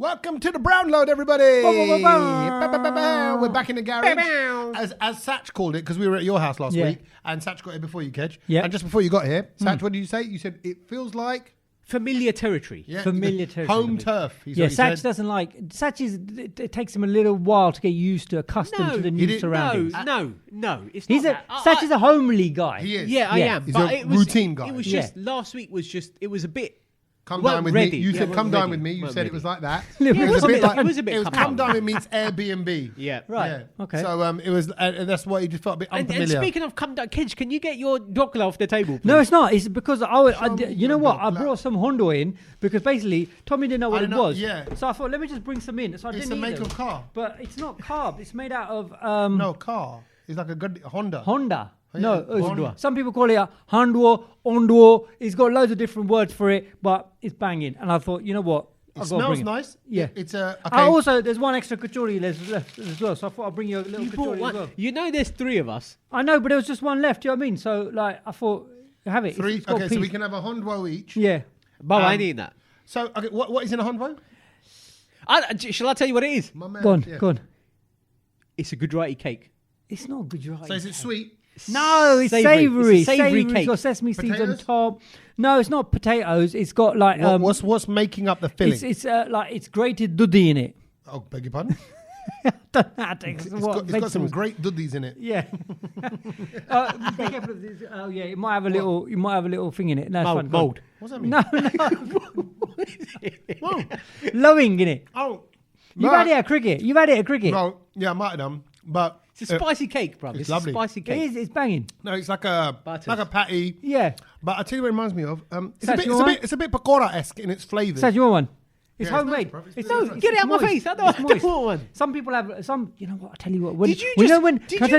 Welcome to the Brown Load, everybody. We're back in the garage, as Sach called it, because we were at your house last week, and Sach got here before you, Kedge. Yeah. And just before you got here, Sach, what did you say? You said it feels like familiar territory. Yeah, familiar territory. Home turf. Sach doesn't like. Sach it takes him a little while to get used to, accustomed to the new surroundings. No, it's not. Sach is a homely guy. He is. Yeah, I am. He's but a routine guy. It was just last week. It was a bit. Come dine with me. You said come dine with me. You said it was like that. It was come dine with me. It's Airbnb. Yeah. Right. Yeah. Okay. So it was, and that's why you just felt a bit unfamiliar. And speaking of come dine, Kedge, can you get your dokla off the table, please? No, it's not. It's because you know what? I brought some Hondo in because basically Tommy didn't know what it was. Yeah. So I thought, let me just bring some in. So I it's didn't a make them. of car. But it's not carb. It's made out of no car. It's like a good Honda. Honda. Oh, no, yeah. Honda. Some people call it a Honduo, Onduo. It's got loads of different words for it, but it's banging. And I thought, you know what? It smells nice. Yeah. It's a. Okay. Also, there's one extra kachori left as well, so I thought I'd bring you a little kachori as well. You know, there's three of us. I know, but there was just one left. Do you know what I mean? So, like, I thought, have it. Three. Okay, so we can have a Honduo each. Yeah. But I ain't eating that. So, okay, what is in a Honduo? Shall I tell you what it is? Go on. It's a Gujarati cake. It's not Gujarati. So is it sweet? No, it's savoury. It's a savoury cake. It's got sesame seeds on top. No, it's not potatoes. It's got like what's making up the filling? It's grated dudhi in it. Oh, beg your pardon. It's got some great duddies in it. Yeah. Be careful of this. Oh yeah, it might have a little. You might have a little thing in it. No, mold. What's that mean? No. Lowing in it. Oh, you've had it at cricket. No, yeah, I might have done, but it's a spicy cake, bro. It's lovely. A spicy cake. It is. It's banging. No, it's like a patty. Yeah. But I tell you what it reminds me of. It's a bit pakora-esque in its flavour. Saj, you want one? It's Yeah, homemade. it's No, get it out of my face. I don't want one. Some people have some. You know what? I tell you what. Did you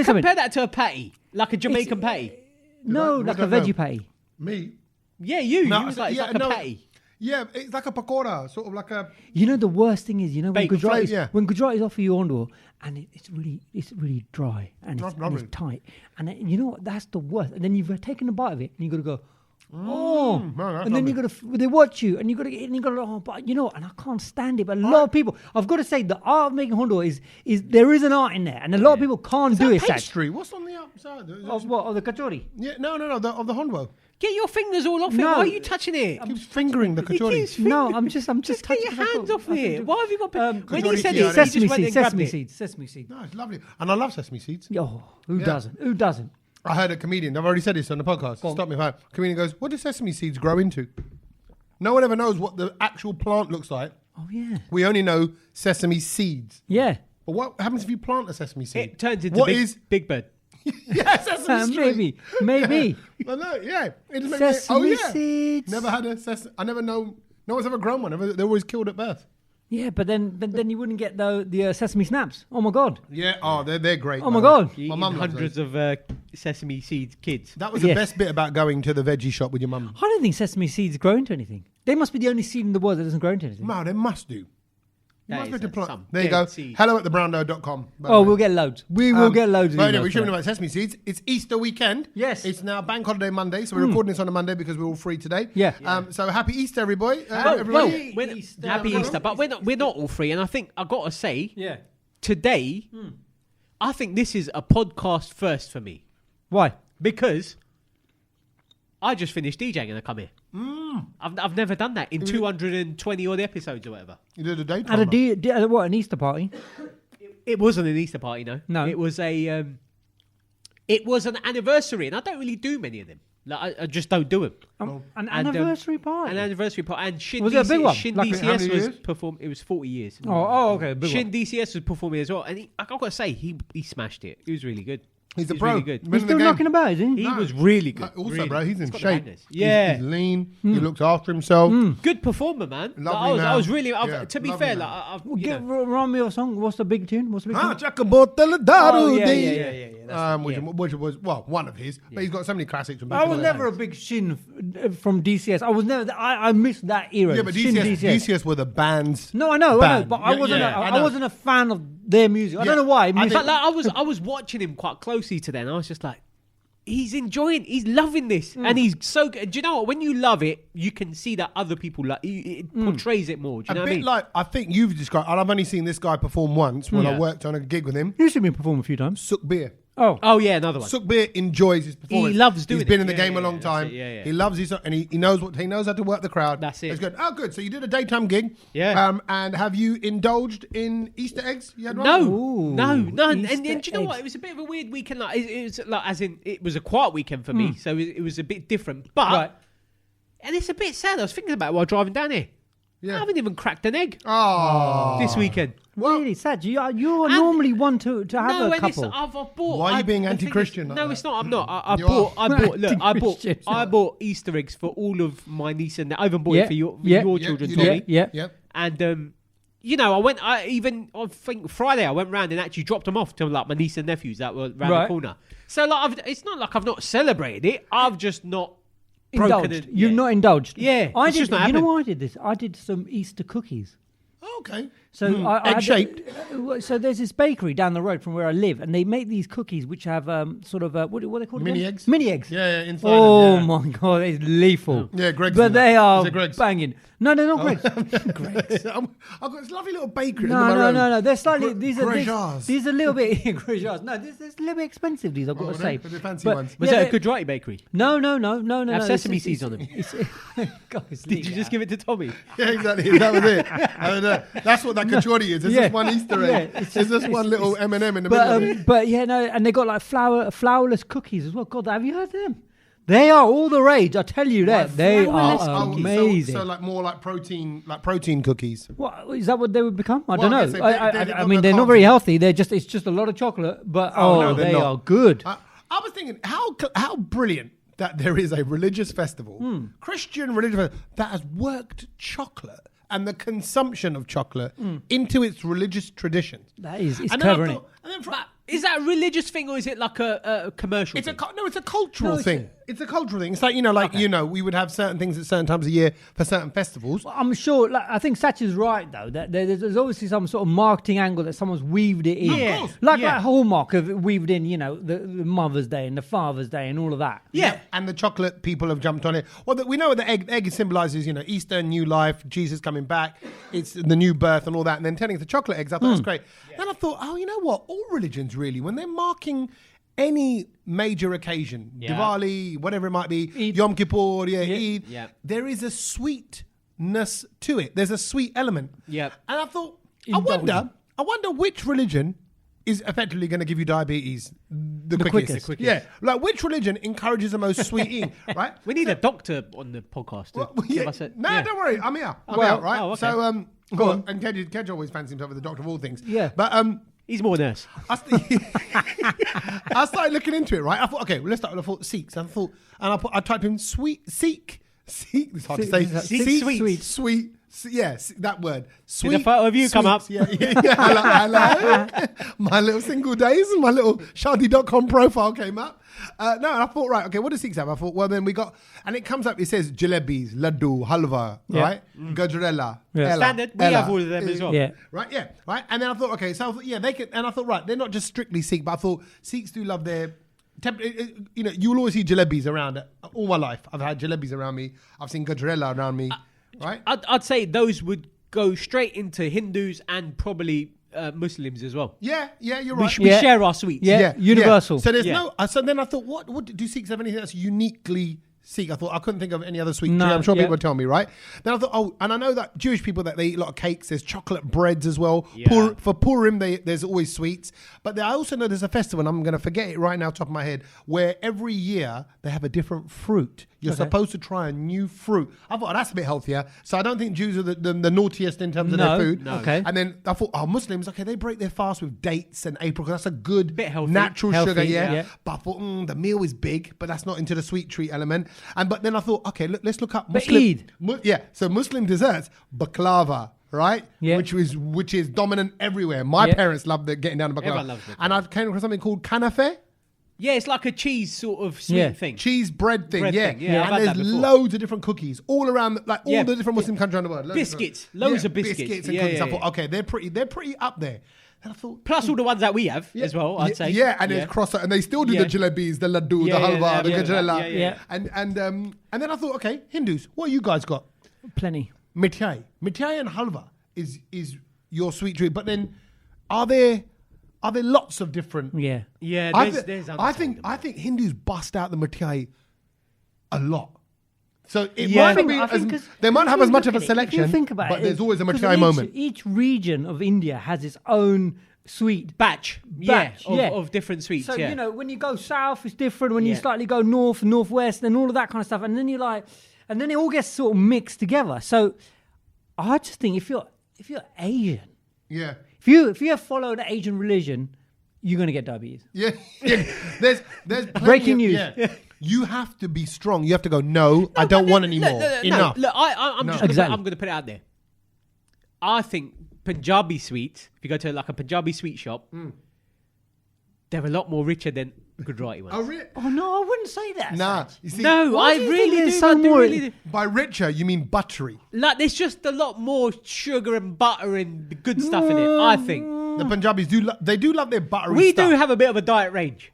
compare that to a patty, like a Jamaican patty? No, like a veggie patty. Me? Yeah, you. No, it's like a patty. Yeah, it's like a pakora, sort of like a. You know the worst thing is, when Gujarati when Gujaratis offer you ondo, and it's really dry and it's tight, and you know what? That's the worst. And then you've taken a bite of it, and you got to go, and then you got to. They watch you, and you got to get, and you got to. But you know, and I can't stand it. But a lot of people, I've got to say, the art of making hondo is there is an art in there, and a lot of people can't do it. Pastry? What's on the outside? Of what? Of the kachori? Yeah, no, of the hondo. Get your fingers all off it. Why are you touching it? Keeps fingering the kachori. No, I'm just Just get your hands off it. Why have you got? When you said it, sesame seeds. No, it's lovely, and I love sesame seeds. Oh, who doesn't? Who doesn't? I heard a comedian. I've already said this on the podcast. Stop me if A comedian goes, "What do sesame seeds grow into?" No one ever knows what the actual plant looks like. Oh yeah. We only know sesame seeds. Yeah. But what happens if you plant a sesame seed? It turns into Big Bird. Yeah, sesame maybe. Yeah. Well, no, yeah. Sesame seeds. Never had a sesame. I never know. No one's ever grown one. They're always killed at birth. Yeah, but then you wouldn't get the sesame snaps. Oh my god. Yeah. Oh, they're great. Oh my god. My mum hundreds of sesame seeds kids. That was the best bit about going to the veggie shop with your mum. I don't think sesame seeds grow into anything. They must be the only seed in the world that doesn't grow into anything. No, they must do. There you go. Seed. Hello at thebrownload.com. We'll get loads. We will get loads of But anyway, we're talking about sesame seeds. It's Easter weekend. Yes. It's now Bank Holiday Monday, so we're recording this on a Monday because we're all free today. Yeah. So happy Easter, everybody. Happy Easter. But we're not all free, and I think I got to say, today, I think this is a podcast first for me. Why? Because I just finished DJing and I come here. I've never done that in 220 odd episodes or whatever. You did a date? An Easter party? It wasn't an Easter party, no. No. It was an anniversary, and I don't really do many of them. Like, I just don't do them. An anniversary party? An anniversary party. And Shin was it a big one? Shin Like DCS was performing. It was 40 years. Oh, okay. Shin DCS was performing as well, and I've got to say, he smashed it. He was really good. He's a pro. Really good. He's still knocking about, isn't he? He was really good. Also, really. bro, he's in got shape. Yeah. He's lean. He looks after himself. Good performer, man. Lovely I was really. Yeah, to be lovely fair, man. Remind me of a song. What's the big tune? What's the big tune? Which was one of his, but he's got so many classics. From I was never a big Shin from DCS. I was never. I missed that era. Yeah, but DCS were the bands. No, I know, but I wasn't a fan of their music. I don't know why. But I was watching him quite closely today, and I was just like, he's loving this, and he's so good. Do you know what? When you love it, you can see that other people it portrays it more. Do you know what I mean? Like I think you've described, and I've only seen this guy perform once when I worked on a gig with him. You've seen me perform a few times. Suk Beer. Oh yeah, another one. Suk Beer enjoys his performance. He loves doing it. He's been in the game a long time. Yeah. He loves his, and he knows how to work the crowd. That's it. It's good. Oh, good. So you did a daytime gig. Yeah. And have you indulged in Easter eggs? You had one? No. And do you know eggs. what? It was a bit of a weird weekend. Like it was like, as in, it was a quiet weekend for me, so it was a bit different. But and it's a bit sad. I was thinking about it while driving down here. Yeah. I haven't even cracked an egg this weekend. Well, really, Sach, you're normally one to have a couple. I've bought. Why are you being anti-Christian? No, it's not. I'm not. I bought Easter eggs for all of my niece and I even bought it for your children, Tommy. Yeah. And I think Friday I went round and actually dropped them off to like my niece and nephews that were round the corner. So like, it's not like I've not celebrated it. I've just not. Indulged. You've not indulged. Yeah, I did. You know why I did this? I did some Easter cookies. Okay. So egg-shaped. So there's this bakery down the road from where I live, and they make these cookies which have what are they called? Mini again? eggs. Mini eggs. Yeah, inside. Oh them, my god, it's lethal. Yeah, Greg's. But they are Greg's? banging. No, they're not Greg's. Greg's. I've got this lovely little bakery. No. They're slightly. These are a little bit. Grejars. No, this is a little bit expensive. These I've got to say. The fancy ones. Was that a Gujarati bakery? No. Have sesame seeds on them. Guys, did you just give it to Tommy? Yeah, exactly. That was it. That's what that Gujarati is. It's just one Easter egg. It's just one little M&M in the middle of it. But yeah, no, and they got like flourless cookies as well. God, have you heard them? They are all the rage. I tell you that they are amazing. So like more like protein cookies. What is that? What they would become? I don't know. I mean, no they're not very healthy. It's just a lot of chocolate. But they are good. I was thinking how brilliant that there is a religious festival, Christian religious festival, that has worked chocolate and the consumption of chocolate into its religious traditions. That is, it's clever, isn't it? Is that a religious thing or is it like a commercial thing? It's a cultural thing. It's a cultural thing. It's like, we would have certain things at certain times of year for certain festivals. Well, I'm sure, I think Sach is right, though, that there's obviously some sort of marketing angle that someone's weaved it in. Yeah. Like that Hallmark of weaved in, the Mother's Day and the Father's Day and all of that. Yeah. And the chocolate people have jumped on it. Well, we know the egg symbolises, Easter, new life, Jesus coming back. It's the new birth and all that. And then turning to chocolate eggs, I thought it was great. Yeah. Then I thought, you know what? All religions really, when they're marking any major occasion, Diwali, whatever it might be, Eid. Yom Kippur, Eid, there is a sweetness to it. There's a sweet element. Yeah. And I thought, I wonder which religion is effectively going to give you diabetes the quickest. Yeah. Like which religion encourages the most sweet eating, right? We need a doctor on the podcast to give us don't worry. I'm here. I'm out, right? Okay. So, go on. And Kedge always fancies himself as the doctor of all things. Yeah. But, he's more nurse. I started looking into it, right? I thought, okay, let's start. I thought Sikhs. I typed in sweet Sikh. It's hard to say. Sweet. Yes, that word. Sweet. Did a photo of you come up? Yeah. Hello. My little single days and my little shadi.com profile came up. And I thought, right, okay, what does Sikhs have? I thought, well, then we got, and it comes up, it says jalebis, laddu, halwa, right? Gajrela. Standard. We have all of them as well. Yeah. Right, yeah, right. And then I thought, okay, so I thought, they can, and I thought, right, they're not just strictly Sikh, but I thought Sikhs do love their, you'll always see jalebis around. All my life, I've had jalebis around me. I've seen gajrela around me, right? I'd say those would go straight into Hindus and probably Muslims as well. Yeah, you're right. We share our sweets. Yeah, universal. So there's so then I thought, what do Sikhs have anything that's uniquely Sikh? I thought I couldn't think of any other sweet. No, I'm sure people would tell me, right? Then I thought, and I know that Jewish people that they eat a lot of cakes. There's chocolate breads as well. Yeah. For Purim, there's always sweets. But I also know there's a festival, and I'm going to forget it right now, top of my head, where every year they have a different fruit. You're supposed to try a new fruit. I thought, that's a bit healthier. So I don't think Jews are the naughtiest in terms of their food. No. Okay. And then I thought, Muslims, okay, they break their fast with dates and apricots. That's a good bit healthy. Natural Healthy, sugar, yeah. But I thought, the meal is big, but that's not into the sweet treat element. But then I thought, okay, let's look up Muslim. So Muslim desserts, baklava, right? Yeah. Which is dominant everywhere. My parents love getting down to baklava. Everyone loves it. And I came across something called kanafe. Yeah, it's like a cheese sort of sweet thing. Cheese bread thing, Bread yeah. thing, yeah, I've And had there's that before. loads of different cookies all around, all the different Muslim countries around the world. Biscuits, loads of biscuits. Biscuits and cookies. I thought, okay, they're pretty up there. And I thought, Plus all the ones that we have as well, I'd say. Yeah, and there's cross, and they still do the jalebis, the laddu, the halwa, the gajrela. Yeah. And then I thought, okay, Hindus, what you guys got? Plenty. Mithai and halwa is your sweet treat, but then are there lots of different? Yeah. Yeah, I think Hindus bust out the mithai a lot. So it Yeah. might not be they might have as much of a selection, If you think about but it, there's always a 'cause mithai moment. Each region of India has its own sweet Batch of different sweets. So, yeah. when you go south, it's different. When you Yeah. slightly go north, northwest, and all of that kind of stuff. And then and then it all gets sort of mixed together. So I just think if you're Asian, Yeah. if you have followed the Asian religion, you're going to get diabetes. Yeah. There's plenty Breaking of- news. Yeah. You have to be strong. You have to go, no, I don't want any more. Enough. Look, I'm just Exactly. I'm going to put it out there. I think Punjabi sweets, if you go to like a Punjabi sweet shop, they're a lot more richer than Gujarati ones. Oh, really? Oh no, I wouldn't say that. Nah. Saj. You see, No, Why I do you really think do. there's so I do more- really do. by richer, you mean buttery. Like, there's just a lot more sugar and butter and the good stuff in it, I think. The Punjabis do love their buttery We stuff. do have a bit of a diet range.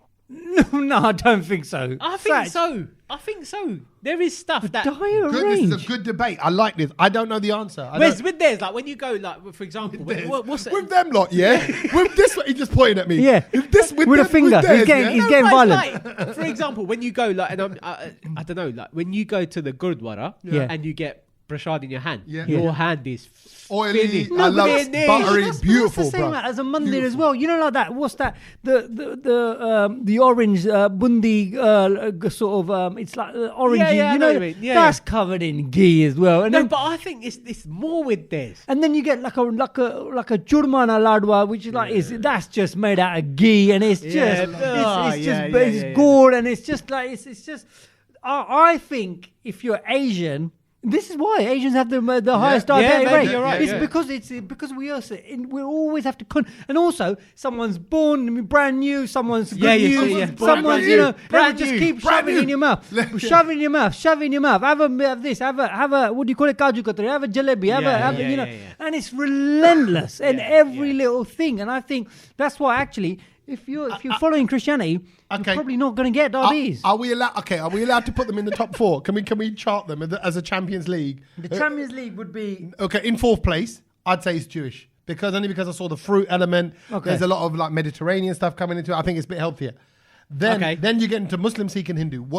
No, I don't think so. I think Saj, so. I think so. There is stuff that... Diet Good, range. this is a good debate. I like this. I don't know the answer. With theirs, like when you go, like for example, what's it? With them lot, yeah. With this, he just pointing at me. Yeah. With this, with With a them, finger. With theirs, He's getting- yeah? he's getting But it's violent. like, for example, when you go, like, and I don't know, like when you go to the Gurdwara Yeah. and you get prashad in your hand, Yeah. your hand is Oily, finished. I love it. Finished. Buttery, That's beautiful, the same bro. as a mandir as well. You know, like that. What's that? The orange bundi sort of. It's like orangey. Yeah, I you know know, what you mean. Yeah, that's covered in ghee as well. And No, then, but I think it's more with theirs. and then you get like a churmana ladwa, which is like that's just made out of ghee, and it's just it's gourd, and it's just like it's just. I think if you're Asian. This is why Asians have the highest diabetic maybe rate. you're right, It's yeah. because we always have to and also someone's born brand new, someone's Yeah, good yeah, news, yeah. someone's Brand you know new, brand just keep brand shoving new. in your mouth, shove in your mouth. Have this, have a what do you call it, kaju katri? Have a jalebi, have a you know, and it's relentless in every little thing. And I think that's why actually, if you're following Christianity, you're probably not going to get diabetes. Are we allowed? Okay, are we allowed to put them in the top four? Can we chart them as a Champions League? The Champions League would be Okay, in fourth place, I'd say it's Jewish because I saw the fruit element. Okay. There's a lot of like Mediterranean stuff coming into it. I think it's a bit healthier. Then you get into Muslim, Sikh, and Hindu. How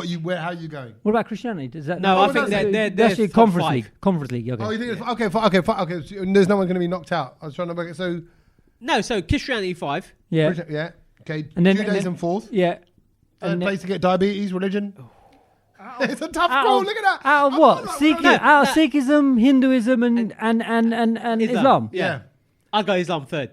are you going? What about Christianity? Does that? No, I think they're actually top Conference five. League. Conference League. Okay. Oh, you think it's okay. So there's no one going to be knocked out. I was trying to work it. So No, so Christianity 5. Yeah. yeah. Okay. And then- Judaism fourth. Yeah. Third And place to get diabetes, religion. It's a tough out call. of- Look at that. Out of I'm what? not Sikh, like- out of Sikhism, Hinduism, and Islam. Yeah. I'll go Islam third.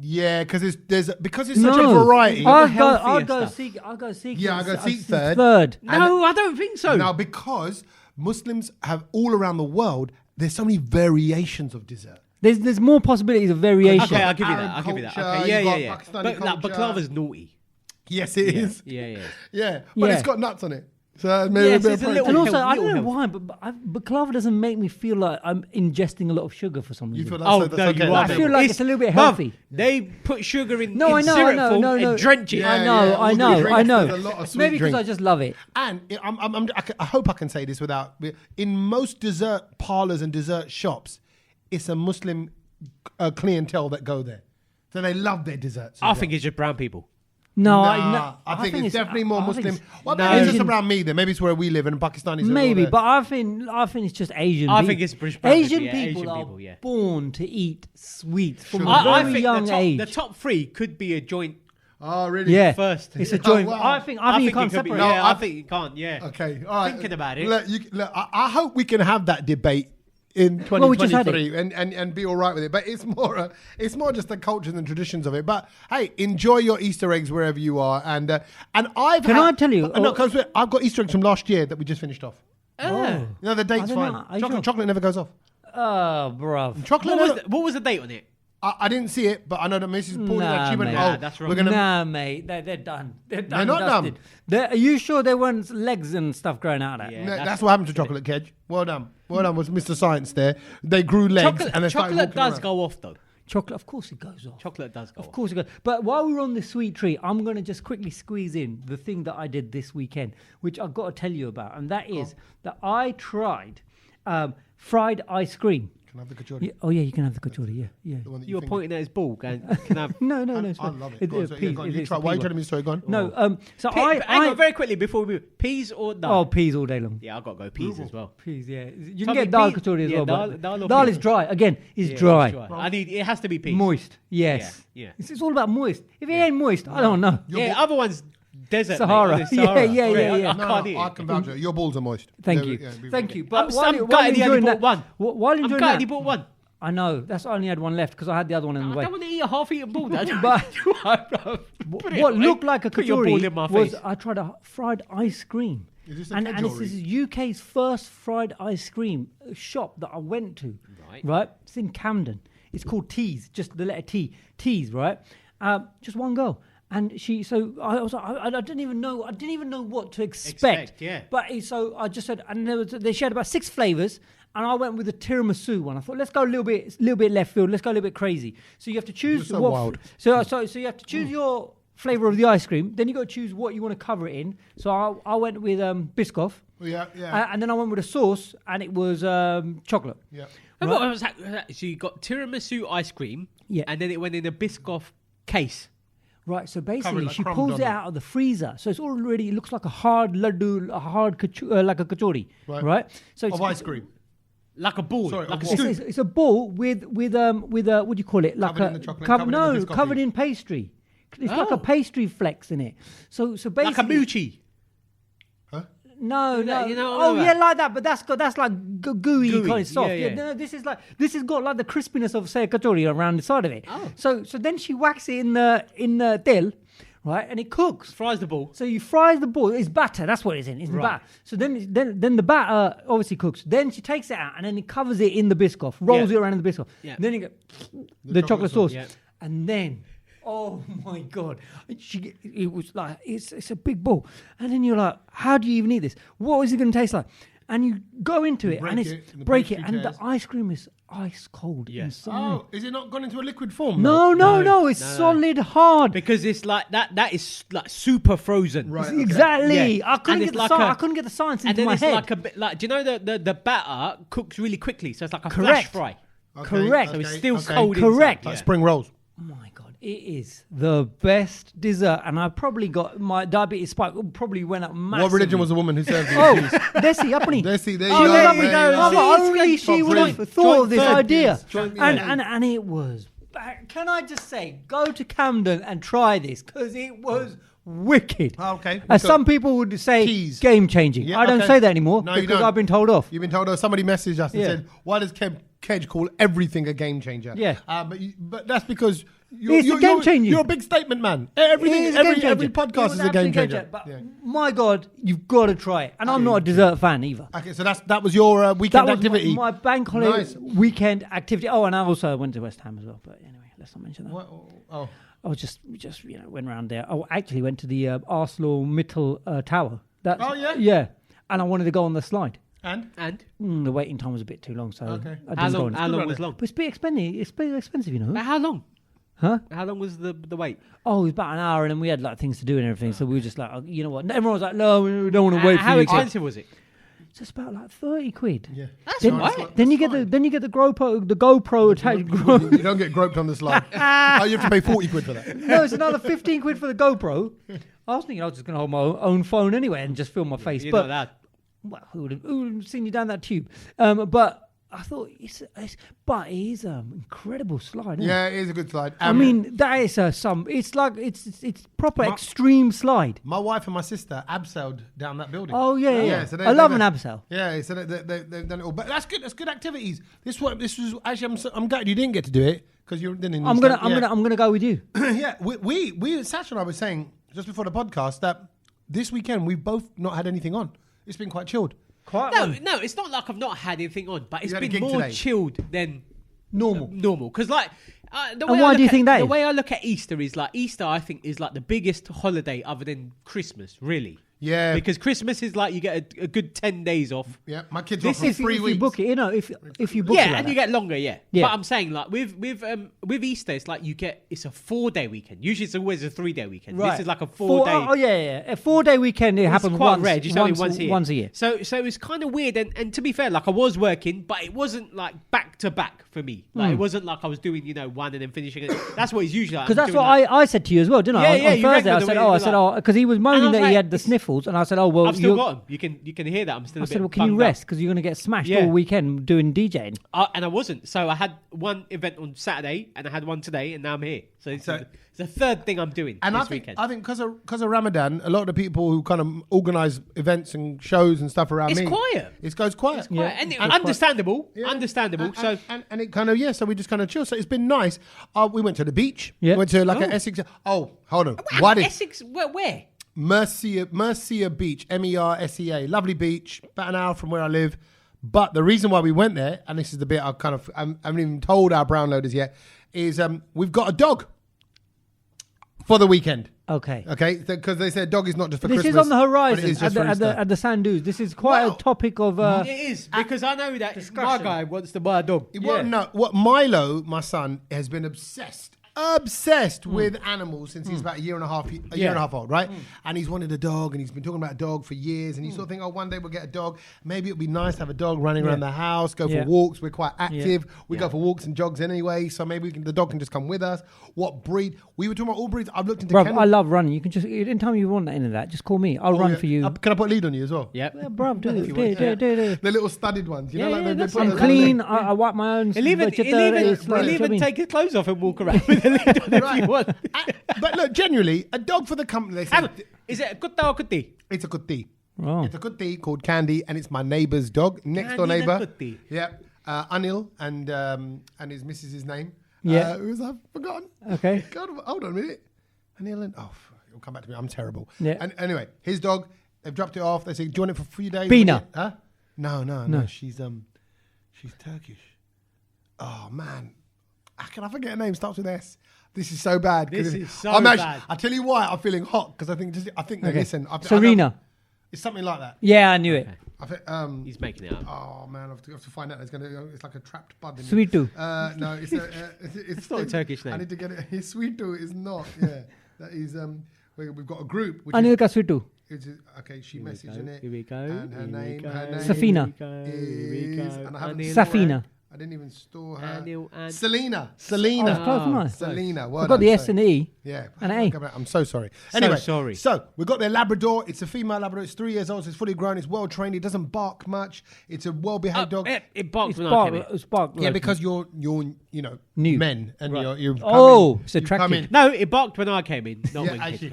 Yeah, because it's such a variety. I'll healthier go stuff. Sikh. I'll go Sikh. Yeah, I'll go Sikh third. Third. No, I don't think so. Now, because Muslims have all around the world, there's so many variations of dessert. There's more possibilities of variation. Okay, I'll give you that. Arab I'll give you that. culture, Okay, you've yeah. got Pakistani But like, culture. baklava's naughty. Yes, it is. Yeah. Yeah, but Yeah. it's got nuts on it. So maybe Yes, a bit it's of a protein. little And also, health- I don't know little why, but baklava doesn't make me feel like I'm ingesting a lot of sugar for some You reason. feel that's, Oh, that's no, okay. you are. I feel like it's a little bit healthy. They put sugar in, No, I know, syrup I know, form no, and drench it. Yeah, I know, yeah, all I the know, drinks, I know. there's a lot of sweet Maybe because drinks. I just love it. And I hope I can say this without. In most dessert parlors and dessert shops, it's a Muslim clientele that go there, so they love their desserts. I think it's just brown people. No, Nah, I think it's definitely more I think Muslim. it's- Well, No. maybe it's just Asian- around me then. Maybe it's where we live and Pakistanis. are all Maybe, there. but I think it's just Asian. I people. think it's British brown Asian people, yeah, people Asian are people, yeah. born to eat sweets from Sugar. a very I think young age. the top three could be a joint Oh, really? yeah, first. it's a joint. Oh, wow. I think you can't it could be. separate. Yeah, I think you can't. Yeah. Okay. All right. Thinking about it. Look, I hope we can have that debate in Well, we just had 2023 and be all right with it. But it's more just the cultures and traditions of it. But hey, enjoy your Easter eggs wherever you are. And I've Can I tell you- No, because I've got Easter eggs from last year that we just finished off. Oh. No, the date's I don't fine. know. Are you sure? Chocolate never goes off. Oh, bruv. Chocolate. What was the date on it? I didn't see it, but I know that Mrs. Paul she went, that's wrong. we're gonna. Nah, mate, they're done. They're done. They're not done. Are you sure there weren't legs and stuff growing out of that? Yeah. That's what happened to chocolate, Kedge. Well done. Well done, was Mr. Science there. They grew legs and they started chocolate does around. go off though. Chocolate, of course it goes off. Chocolate does go off. Of course it goes. But while we're on this sweet treat, I'm going to just quickly squeeze in the thing that I did this weekend, which I've got to tell you about. And that is that I tried fried ice cream. Can I have the kachori? Yeah, oh, yeah, you can have the kachori, yeah. You were pointing at his ball going, can I have... No. I love it. Go on, you try. Why are you telling me the story? Go on. No, so hang on, very quickly before we move. Peas or dal? Oh, peas all day long. Yeah, I've got to go peas as well. Peas, yeah. You Tell can me get dal peas- kachori as yeah, well. dal Dal peas. is dry. Again, it's dry. It has to be peas. Moist, yes. Yeah. It's all about moist. If it ain't moist, I don't know. Other ones, desert. Sahara. Mate. Sahara. Yeah. I can't eat I it. can vouch for it. Your balls are moist. Thank you. Thank you. But I'm gutted he only bought one. While I'm enjoying glad he that, bought one. I know. I only had one left because I had the other one in the I way. don't want to eat a half-eaten ball. But what looked like a kachori was I tried a fried ice cream. Is this a And this kachori? is UK's first fried ice cream shop that I went to. Right? It's in Camden. It's called Tees, just the letter T. Tees, right? Just one girl. And I was like, I didn't even know what to expect. Yeah. But so I just said, and they shared about 6 flavors, and I went with the tiramisu one. I thought, let's go a little bit left field. Let's go a little bit crazy. So you have to choose. You're so wild. So you have to choose your flavor of the ice cream. Then you got to choose what you want to cover it in. So I went with Biscoff. Yeah. And then I went with a sauce, and it was chocolate. Yeah. And what was that? So you got tiramisu ice cream, and then it went in a Biscoff case. Right, so basically like she crumbed pulls on it it. out of the freezer, so it's already, it looks like a hard laddu, like a kachori, right? So it's Of ice cream. Like a ball, Sorry, like a of what? scoop. it's a ball with what do you call it? Like Covered in the chocolate, covered in the Biscoff. covered in pastry. It's like a pastry flex in it. So basically Like a moochie. No. You know what Oh I'm yeah, about? like that. But that's like gooey kind of soft. Yeah. No, this has got like the crispiness of say a kachori around the side of it. Oh. So then she whacks it in the tel, right, and it cooks. Fries the ball. So you fry the ball. It's batter. That's what it's in. It's batter. So then the batter obviously cooks. Then she takes it out and then it covers it in the Biscoff, rolls it around in the Biscoff. Yeah. Then you get the chocolate sauce, Yeah. and then. Oh my God! It was like it's a big ball, and then you're like, how do you even eat this? What is it going to taste like? And you go into it, and it's break it, and the ice cream is ice cold inside. Oh, is it not gone into a liquid form? No, it's solid hard. Because it's like that is like super frozen. Right. Okay. Exactly. Yeah. I couldn't get I couldn't get the science And into then my it's head. like a bit like, do you know the batter cooks really quickly, so it's like a Correct. flash fry. Correct. So it's still cold Correct. inside. Like spring rolls. Oh my God, it is the best dessert, and I probably got my diabetes spike probably went up massively. What religion was the woman who served you? Oh, Desi, uppany. Desi, there you Oh, go. there There we you go. go. Only she would have Joint thought of this third, idea. yes. Joint- yeah. And it was. Can I just say, go to Camden and try this because it was wicked. Oh, okay. As some people would say, Teas. game changing. Yeah, I don't okay. say that anymore No, you because don't. I've been told off. You've been told, somebody messaged us and Yeah. said, why does Kedge call everything a game changer? Yeah. But that's because you're It's a game changer. You're a big statement man. Everything, It is a game every changer. podcast It is was a game absolute changer. But Yeah. my God, you've got to try it. And I'm not a dessert fan either. Okay, so that was your weekend That was activity. my bank holiday Nice. weekend activity. Oh, and I also went to West Ham as well. But anyway, let's not mention that. What? Oh, I was just went around there. I actually went to the Arsenal Mittel Tower. Oh, yeah? Yeah. And I wanted to go on the slide. and The waiting time was a bit too long, so Okay. I How didn't go long? on. How long was long? But it's a bit expensive. It's a bit expensive, you know. But how long? Huh? How long was the wait? Oh, it was about an hour, and then we had like things to do and everything. So we were just like, oh, you know what? Everyone was like, no, we don't want to wait for How you. expensive was it? It's just about like 30 quid. yeah. That's Then, all right. then you get the GoPro attached. You don't get groped on the slide. Oh, you have to pay 40 quid for that. No, it's another 15 quid for the GoPro. I was thinking I was just going to hold my own phone anyway and just film my face. You're but not allowed. well, who would have seen you down that tube? But I thought it is an incredible slide. Isn't Yeah, it? it is a good slide. I mean that is it's like it's proper extreme slide. My wife and my sister abseiled down that building. Oh yeah. So I love an abseil. Yeah, so they've done it all. But that's good. That's good activities. This was actually. I'm glad you didn't get to do it because you didn't. I'm gonna go with you. Yeah, we Sach and I were saying just before the podcast that this weekend we've both not had anything on. It's been quite chilled. Quite No, it's not like I've not had anything on, but it's You had a been gig more today. chilled than Normal. Because like. Why do you think that is? The way I look at Easter is like Easter. I think is like the biggest holiday other than Christmas, really. Yeah, because Christmas is like you get a good 10 days off. Yeah, my kids off for 3 weeks. If you book it, you know, if you book it, and you get longer. Yeah, but I'm saying like with Easter, it's like it's a 4-day weekend. Usually, it's always a 3-day weekend. Right. This is like a 4-day. A 4-day weekend. It happens quite once, rare. Just once a year. So it's kind of weird. And to be fair, like I was working, but it wasn't like back to back for me. Like it wasn't like I was doing one and then finishing it. That's what it's usually like. Because that's what I said to you as well, didn't I? Yeah, on Thursday, I said, because he was moaning that he had the sniffles, and I said, well. I've still got them. You can hear that I'm still. I said, well, can you rest because you're going to get smashed all weekend doing DJing? And I wasn't. So I had one event on Saturday, and I had one today, and now I'm here. So it's the third thing I'm doing this weekend. I think because of Ramadan, a lot of the people who kind of organise events and shows and stuff around it's quiet. It goes quiet. And understandable. Understandable. And it kind of so we just kind of chill. So it's been nice. We went to the beach. Yeah. Went to like an Essex. Oh, hold on. Essex? Where? Mercia Beach, Mersea, lovely beach, about an hour from where I live. But the reason why we went there, and this is the bit I haven't even told our brown loaders yet, is we've got a dog for the weekend. Okay, because they said dog is not just for this Christmas. This is on the horizon it is just at the sand dunes. This is quite a topic of. It is because I know that my guy wants to buy a dog. What Milo, my son, has been obsessed with animals since he's about a year and a half old, right? And he's wanted a dog, and he's been talking about a dog for years, and he's sort of thinking, one day we'll get a dog. Maybe it'll be nice to have a dog running around the house, go for walks. We're quite active. We go for walks and jogs anyway, so maybe the dog can just come with us. What breed? We were talking about all breeds. I've looked into kennels. I love running. You can just, anytime you want any of that, just call me. I'll run for you. Can I put a lead on you as well? Yep. Yeah, bruv, do it. The little studded ones. You know, I'm clean. I wipe my own. He'll even take his clothes off and walk around with a lead on if you want. But look, genuinely, a dog for the company. They say, is it a kutta or kutti? It's a kutti. Oh. It's a kutti called Candy, and it's my neighbour's dog, next door neighbour. Yeah, Anil and his missus' name. Yeah, I've forgotten. Okay. God, hold on a minute. Anil and it'll come back to me. I'm terrible. Yeah. And anyway, his dog. They've dropped it off. They say, "Do you want it for 3 days?" Bina. Huh? No. She's Turkish. Oh man, how can I forget her name? Starts with S. This is so bad. This is so bad. I tell you why I'm feeling hot because I think. Listen, Serena. It's something like that. Yeah, I knew it. I think, he's making it up. Oh man, I have to find out. It's like a trapped bud. Sweetu. No, it's not a Turkish name. I need to get it. Sweetu is not. Yeah, that is. We've got a group. Anil ka Sweetu. Okay, she messaging it. Here we go. And her name. Safina. Safina. I didn't even store her. Selena. Selena. Oh, close, nice. Selena. I've got the S and E. Yeah. And A. I'm so sorry. Anyway, sorry. So we've got their Labrador. It's a female Labrador. It's 3 years old. So it's fully grown. It's well trained. It doesn't bark much. It's a well-behaved dog. It barked when I came in. It's barked. Yeah, because you're new men and you've come in. It's attractive. No, it barked when I came in, not when actually.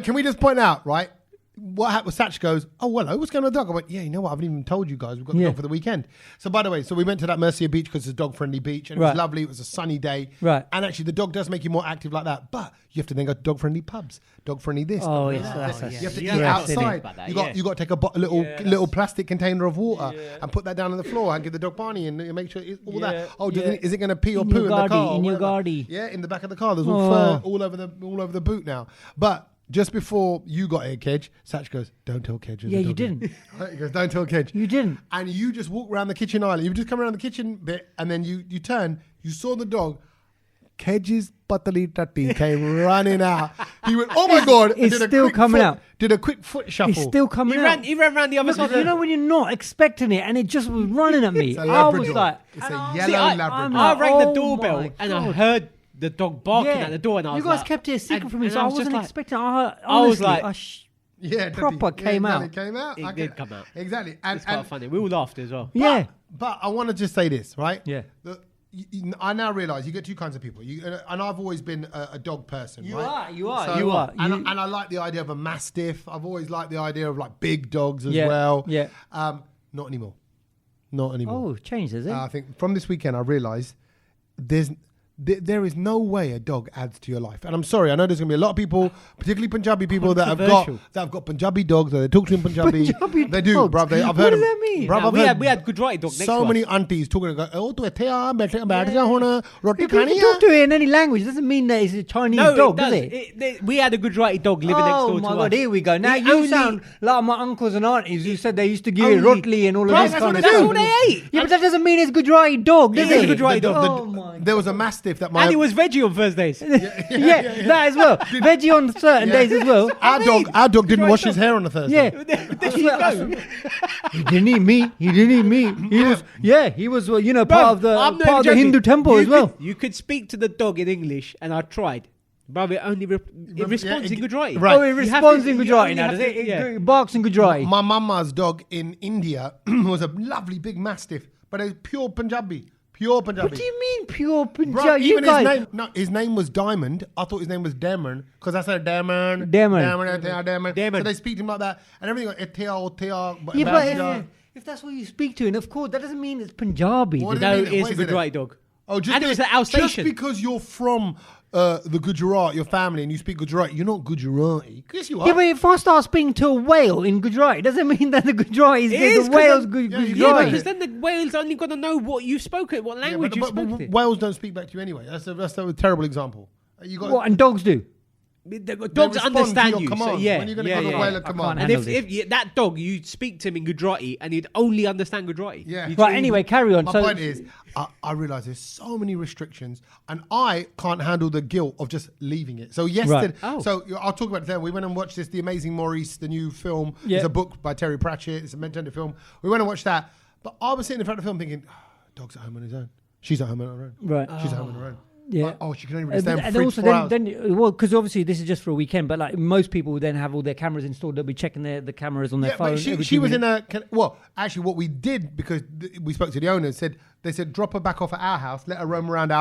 Can we just point out, right? What happened? Sach goes, hello, what's going on with the dog? I went, you know what? I haven't even told you guys. We've got the dog for the weekend. So, by the way, we went to that Mercia beach because it's a dog-friendly beach, and it was lovely. It was a sunny day. Right. And actually, the dog does make you more active like that. But you have to then go to dog-friendly pubs, dog-friendly this. Oh, yes. You have to eat outside. You got to take a little plastic container of water and put that down on the floor and give the dog Barney and make sure it's all that. Oh, is it going to pee or poo in the car? In your gardy. Yeah, in the back of the car. There's all fur all over the boot now. But just before you got here, Kedge, Sach goes, don't tell Kedge. Yeah, you didn't. He goes, don't tell Kedge. You didn't. And you just walk around the kitchen island. You just come around the kitchen bit, and then you turn. You saw the dog. Kedge's patali tatti came running out. He went, oh my God. It's still coming out. Did a quick foot shuffle. It's still coming out. He ran around the other side. You know when you're not expecting it, and it just was running at me. It's a Labrador. I was like, it's a yellow Labrador. I rang the doorbell, and I heard the dog barking at the door, and I was like... You guys kept it a secret from me, so I wasn't expecting... I was like... proper came out. It came out. It did come out. Exactly. It's quite funny. We all laughed as well. Yeah. But I want to just say this, right? Yeah. I now realise you get two kinds of people. And I've always been a dog person, right? You are. And I like the idea of a Mastiff. I've always liked the idea of like big dogs as well. Yeah. Not anymore. Not anymore. Oh, changed, has it? I think from this weekend I realised there is no way a dog adds to your life. And I'm sorry, I know there's going to be a lot of people, particularly Punjabi people, that have got Punjabi dogs, that they talk to in Punjabi. They do, bruv. I've heard. What does that mean? Bruv, we had Gujarati dog next so to many us. aunties talking about, oh, tu ite aa, baith ja hona, roti If you khani can talk to it in any language, it doesn't mean that it's a Chinese dog, does it? We had a Gujarati dog living next door to us. Oh my God, here we go. Now you sound like my uncles and aunties who said they used to give it rotli and all of this kind of stuff. That's all they ate. Yeah, but that doesn't mean it's Gujarati dog, does It is it? a Gujarati dog. Oh my There was a mastiff that And it was veggie on Thursdays. Yeah, that as well. Veggie on certain days as well. Our dog didn't wash his hair on a Thursday. Yeah. He didn't eat meat. He was part of the Hindu temple as well. You could speak to the dog in English, and I tried. But it only it responds in Gujarati. Right. Oh, it responds in Gujarati now, does it? It barks in Gujarati. My mama's dog in India was a lovely big mastiff, but it was pure Punjabi. Pure Punjabi. What do you mean pure Bro, Punjabi? even his name was Diamond. I thought his name was Damon because I said Damon. So they speak to him like that, and everything like if that's what you speak to, and of course that doesn't mean it's Punjabi. What No, What it's a is it? Gujarati dog. Oh, And it was at our just station. because you're from the Gujarat, your family, and you speak Gujarati, you're not Gujarati. Yes, you are. Yeah, but if I start speaking to a whale in Gujarati, doesn't mean that the Gujarati is the whale's Gujarati. Yeah, because then the whales only got to know what you spoke it, what language you but spoke it. whales don't speak back to you anyway. That's a terrible example. You got What, and dogs do? The they dogs respond understand to your you. So, commands. yeah, When you're going to yeah, give a yeah. whale a I command. can't And handle if that dog, you speak to him in Gujarati, and he'd only understand Gujarati. Yeah. You'd Right, say- anyway, carry on. My point is, I realise there's so many restrictions, and I can't handle the guilt of just leaving it. So yesterday, Oh. so I'll talk about it then. We went and watched The Amazing Maurice, the new film. Yeah. It's a book by Terry Pratchett. It's a mentor film. We went and watched that, but I was sitting in front of the film thinking, dog's at home on his own. She's at home on her own. Right. She's at home on her own. Yeah. Like, she can only really stay and for also 4 hours. because obviously this is just for a weekend, but like most people then have all their cameras installed. They'll be checking the cameras on their phone. But she was in actually what we did, because we spoke to the owners, they said drop her back off at our house, let her roam around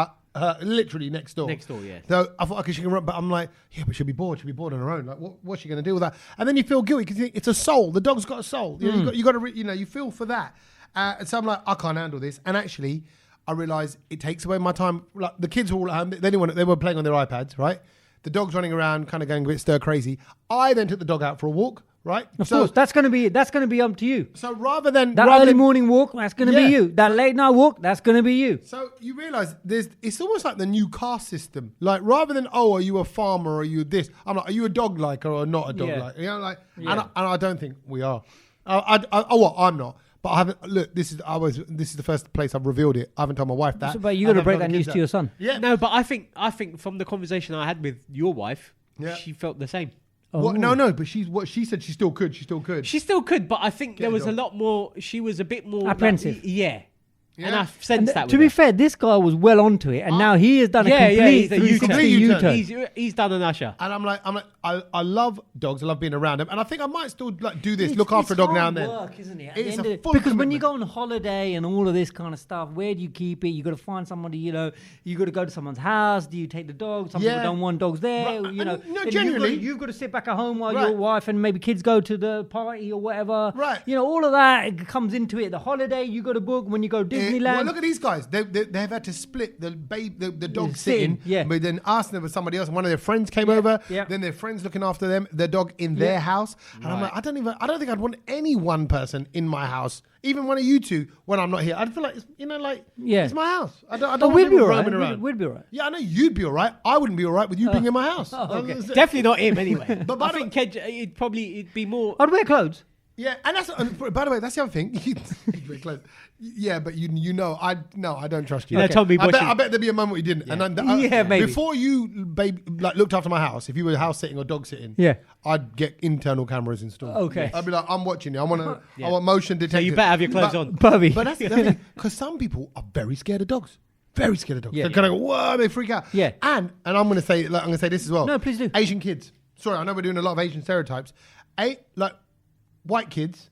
literally next door. Next door, yeah. So I thought, okay, she can run, but I'm like, yeah, but she'll be bored. She'll be bored on her own. Like, what's she going to do with that? And then you feel guilty because it's a soul. The dog's got a soul. You got to, you feel for that. And so I'm like, I can't handle this. And actually, I realised it takes away my time. Like the kids were all at home. They were playing on their iPads, right? The dog's running around, kind of going a bit stir crazy. I then took the dog out for a walk, right? Of course, that's going to be up to you. So rather than That early morning walk, that's going to be you. That late night walk, that's going to be you. So you realise it's almost like the new caste system. Like rather than are you a farmer or are you this? I'm like, are you a dog liker or not a dog liker? And I don't think we are. I'm not. But I haven't. Look, this is the first place I've revealed it. I haven't told my wife that. But you got to break that news to your son. Yeah. No, but I think from the conversation I had with your wife, Yeah. she felt the same. No. But she said she still could. She still could. She still could, but I think there was a a lot more. She was a bit more apprehensive. Yeah. Yeah. And I sensed that. To be fair, this guy was well onto it, and now he has done a complete 360 U-turn. He's done an usher. And I'm like, I love dogs. I love being around them, and I think I might still do this. Look after a dog now and then. Work, isn't it? It's a full because when you commitment. go on holiday and all of this kind of stuff, where do you keep it? You got to find somebody. You got to go to someone's house. Do you take the dog? Some people don't want dogs there. Right. No, And generally, you've got to sit back at home while your wife and maybe kids go to the party or whatever. Right. All of that it comes into it. The holiday you got to book when you go Disneyland. Well, look at these guys. They've had to split the dog sitting, but then asked them with somebody else. And one of their friends came over. Yeah. Then their friends looking after their dog in their house. And I'm like, I don't think I'd want any one person in my house, even one of you two, when I'm not here. I'd feel like it's my house. I don't want we'd be people all right. roaming around. We'd be all right. Yeah, I know you'd be all right. I wouldn't be all right with you being in my house. Okay. Definitely not him anyway. But I think Kedge, it'd be more. I'd wear clothes. Yeah, and by the way, that's the other thing. Very close. Yeah, but I don't trust you. No, Tommy Bush. I bet there'd be a moment you didn't. Yeah. And maybe. Before you, looked after my house, if you were house sitting or dog sitting, I'd get internal cameras installed. Okay. I'd be like, I'm watching you. I want motion detected. So you better have your clothes on. Bubby. But that's the other thing, because some people are very scared of dogs. Very scared of dogs. Yeah. They kind of go, whoa, they freak out. Yeah. And I'm going to say this as well. No, please do. Asian kids. Sorry, I know we're doing a lot of Asian stereotypes. White kids,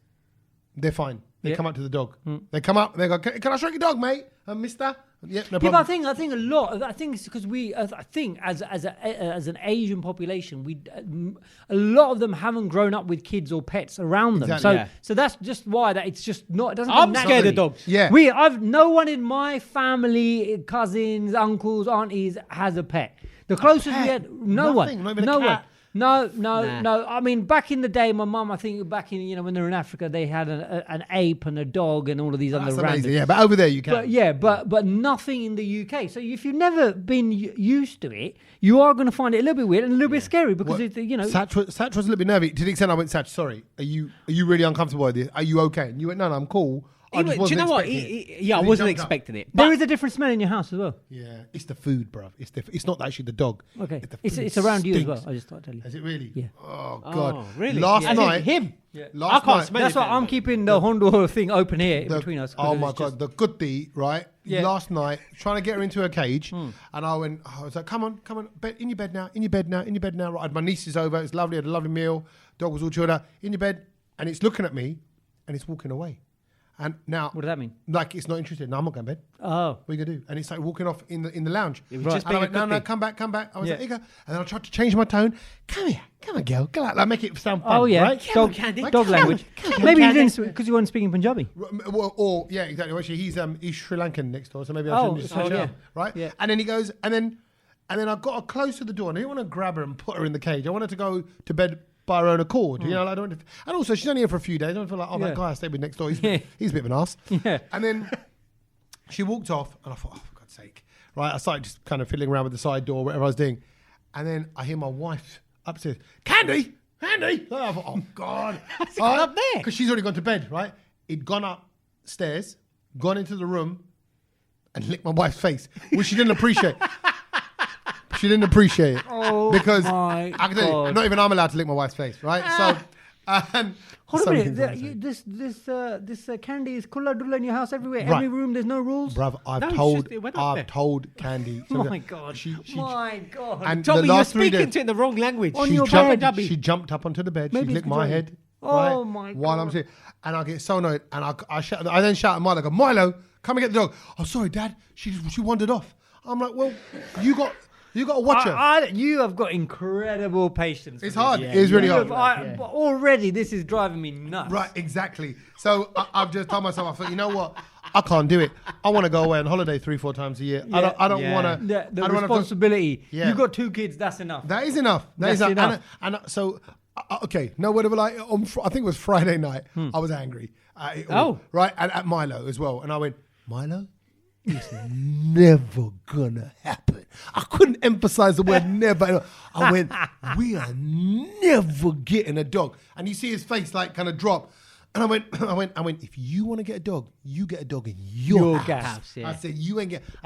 they're fine. They come up to the dog. They come up, they go, can I stroke your dog, mate? Mister? Yeah, no Yeah, problem. but I think a lot. I think it's because I think as an Asian population, a lot of them haven't grown up with kids or pets around them. Exactly. So that's just why that it's just not. It doesn't. I'm come scared naturally. of dogs. Yeah. I've no one in my family, cousins, uncles, aunties has a pet. The closest we had, no Nothing, one, not even a no cat. one. No. Nah. I mean, back in the day, my mum, I think back in, when they were in Africa, they had an ape and a dog and all of these other That's random. amazing. Yeah, but over there you can. But nothing in the UK. So if you've never been used to it, you are going to find it a little bit weird and a little bit scary because Sach was a little bit nervy to the extent I went, Sach, sorry, are you really uncomfortable with this? Are you okay? And you went, no, I'm cool. I just Do you wasn't know what? expecting it. Yeah, I And he wasn't jumped up. expecting it. there is a different smell in your house as well. Yeah, it's the food, bruv. It's not actually the dog. Okay, the it's food around you as stinks. well. I just thought I'd tell you. Is it really? Yeah. Oh God. Oh, really? Last Yeah. night, Him. last I can't night, smell That's it why then, I'm but- keeping the Honda thing open here the- between us. Oh 'cause my it's God, just- the goodie, right? Yeah. Last night, trying to get her into her cage, and I was like, come on, in your bed now, in your bed now. Right, I had my nieces over, it's lovely, had a lovely meal, dog was all chilled out, in your bed, and it's looking at me, and it's walking away. And now, What does that mean? like, it's not interested. No, I'm not going to bed. Oh. What are you gonna do? And it's like walking off in the lounge. It was just And I being went, a no, cookie. come back. I was Yeah. like, here you go. And then I tried to change my tone. Come here, come on, girl, go out. Like, make it sound fun. Oh yeah, right? dog, Candy. dog Come on, language. come on, Maybe you Candy. didn't because you weren't speaking Punjabi. Or yeah, exactly. Actually, he's Sri Lankan next door, so maybe I Oh, shouldn't just switch yeah. it up, right? Yeah. And then he goes, and then I got her close to the door, and I didn't want to grab her and put her in the cage. I wanted to go to bed by her own accord. You know, like, I don't want to, and also she's only here for a few days. I don't feel like, oh, Yeah. that guy I stayed with next door, he's Yeah. a bit of an ass. Yeah. And then she walked off, and I thought, oh, for God's sake, right? I started just kind of fiddling around with the side door, whatever I was doing, and then I hear my wife upstairs, Candy. I thought, oh God, How's it gone up there? because she's already gone to bed, right? He'd gone upstairs, gone into the room, and licked my wife's face, which she didn't appreciate. She didn't appreciate it because my I can tell you, God. not even I'm allowed to lick my wife's face, right? So, and Hold so on a many minute. things I wanna This candy is kulla dulla in your house everywhere. Right. Every room, there's no rules. say. Bruv, No, it's just- it went up there. I've told Candy. Oh my God. She, My God. and Tommy, the you're last 3 speaking days, to it in the wrong language. On she your jumped, bed. she jumped up onto the bed. Maybe She it's licked my Gujarati. head. Oh right, my While I'm God. sitting, and I get so annoyed, and I then shout at Milo, I go, Milo, come and get the dog. Oh, sorry, Dad. She wandered off. I'm like, well, you got to watch her. You have got incredible patience. It's with hard. this. It is really You hard. have- but already, this is driving me nuts. Right, exactly. So I've just told myself, I thought, you know what? I can't do it. I want to go away on holiday 3-4 times a year. Yeah. I don't Yeah. want to. The responsibility. Yeah. You've got 2 kids. That's enough. That is enough. That's That is enough. And so, okay, no, whatever. Like, I think it was Friday night. I was angry. At it all, Oh. right, and at Milo as well. And I went, Milo, it's never gonna happen. I couldn't emphasize the word never. I went, we are never getting a dog. And you see his face like kind of drop. And I went, if you want to get a dog, you get a dog in your house. house, yeah. I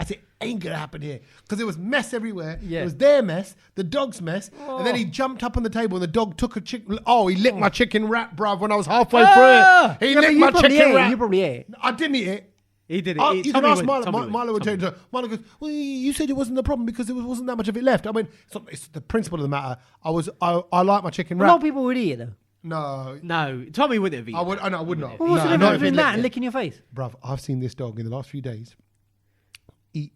said, ain't gonna happen here. Because there was mess everywhere. Yeah. It was their mess, the dog's mess. And then he jumped up on the table and the dog took a chicken. Oh, he licked my chicken wrap, bruv, when I was halfway through it. He licked my chicken wrap. You probably ate it. I didn't eat it. He did it. You can Tommy ask went- Milo. Tommy went. Milo would tell you. Milo goes, well, you said it wasn't the problem because there wasn't that much of it left. I mean, it's the principle of the matter. I like my chicken A lot of wrap. people would eat it though. No, No, Tommy wouldn't have eaten. I would. I would not. Well, what's No, the not difference if it between that licked and it. licking your face? Bruv, I've seen this dog in the last few days eat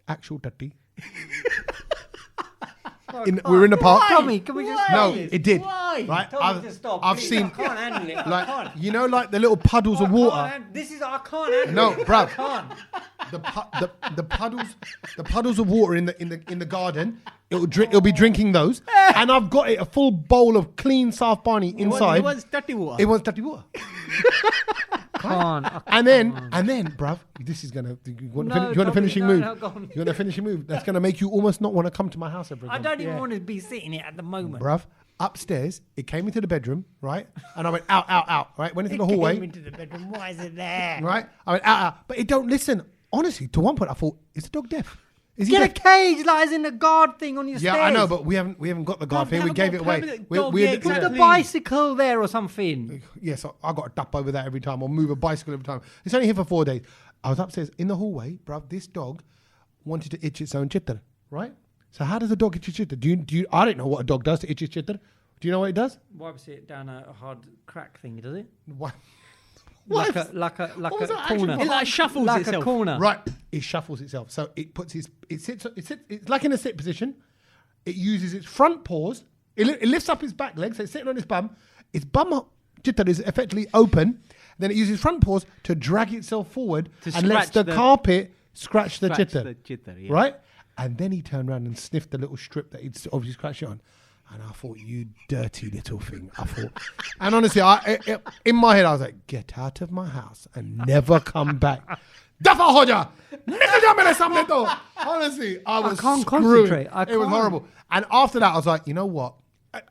actual tatty. We're in the park. Tommy, can we just No, stop this? it did. Why? Right? Tommy, just stop. I've please. seen I can't handle it. I like can't. you know, like the little puddles of water. I can't handle No, it. bruv. I can't. The puddles of water in the garden. It'll be drinking those, and I've got it a full bowl of clean South Barney inside. It was dirty water. It wants dirty water. Can't. And then, bruv, this is gonna. You want No, a Tommy, finishing no, move? no, go on. You want a finishing move? That's gonna make you almost not want to come to my house ever I again. don't even want to be sitting here at the moment. Bruv, upstairs, it came into the bedroom, right? And I went out, right? Went into the hallway, Came into the bedroom. Why is it there? right? I went out, but it don't listen. Honestly, to one point, I thought, is the dog deaf? Is he Get a deaf? cage like as in the guard thing on your Yeah, stairs. I know, but we haven't got the guard They here. We haven't gave got it a away. permanent We- dog we- yet, Put the exactly. bicycle there or something. Yes, I got a dup over that every time, or move a bicycle every time. It's only here for 4 days. I was upstairs in the hallway, bruv. This dog wanted to itch its own chitter, right? So how does a dog itch its chitter? Do you? I don't know what a dog does to itch its chitter. Do you know what it does? Wipes it down a hard crack thing, does it? Why? like a was that action corner. part? It like shuffles Like itself. a corner. Right, it shuffles itself. So it sits. It's like in a sit position. It uses its front paws. It lifts up its back legs. So it's sitting on its bum. Its bum jitter is effectively open. Then it uses front paws to drag itself forward and lets the carpet scratch the jitter. Yeah. Right? And then he turned around and sniffed the little strip that he'd obviously scratched it on. And I thought, you dirty little thing. And honestly, in my head, I was like, get out of my house and never come back. Honestly, I can't screwed. concentrate. It was horrible. And after that, I was like, you know what?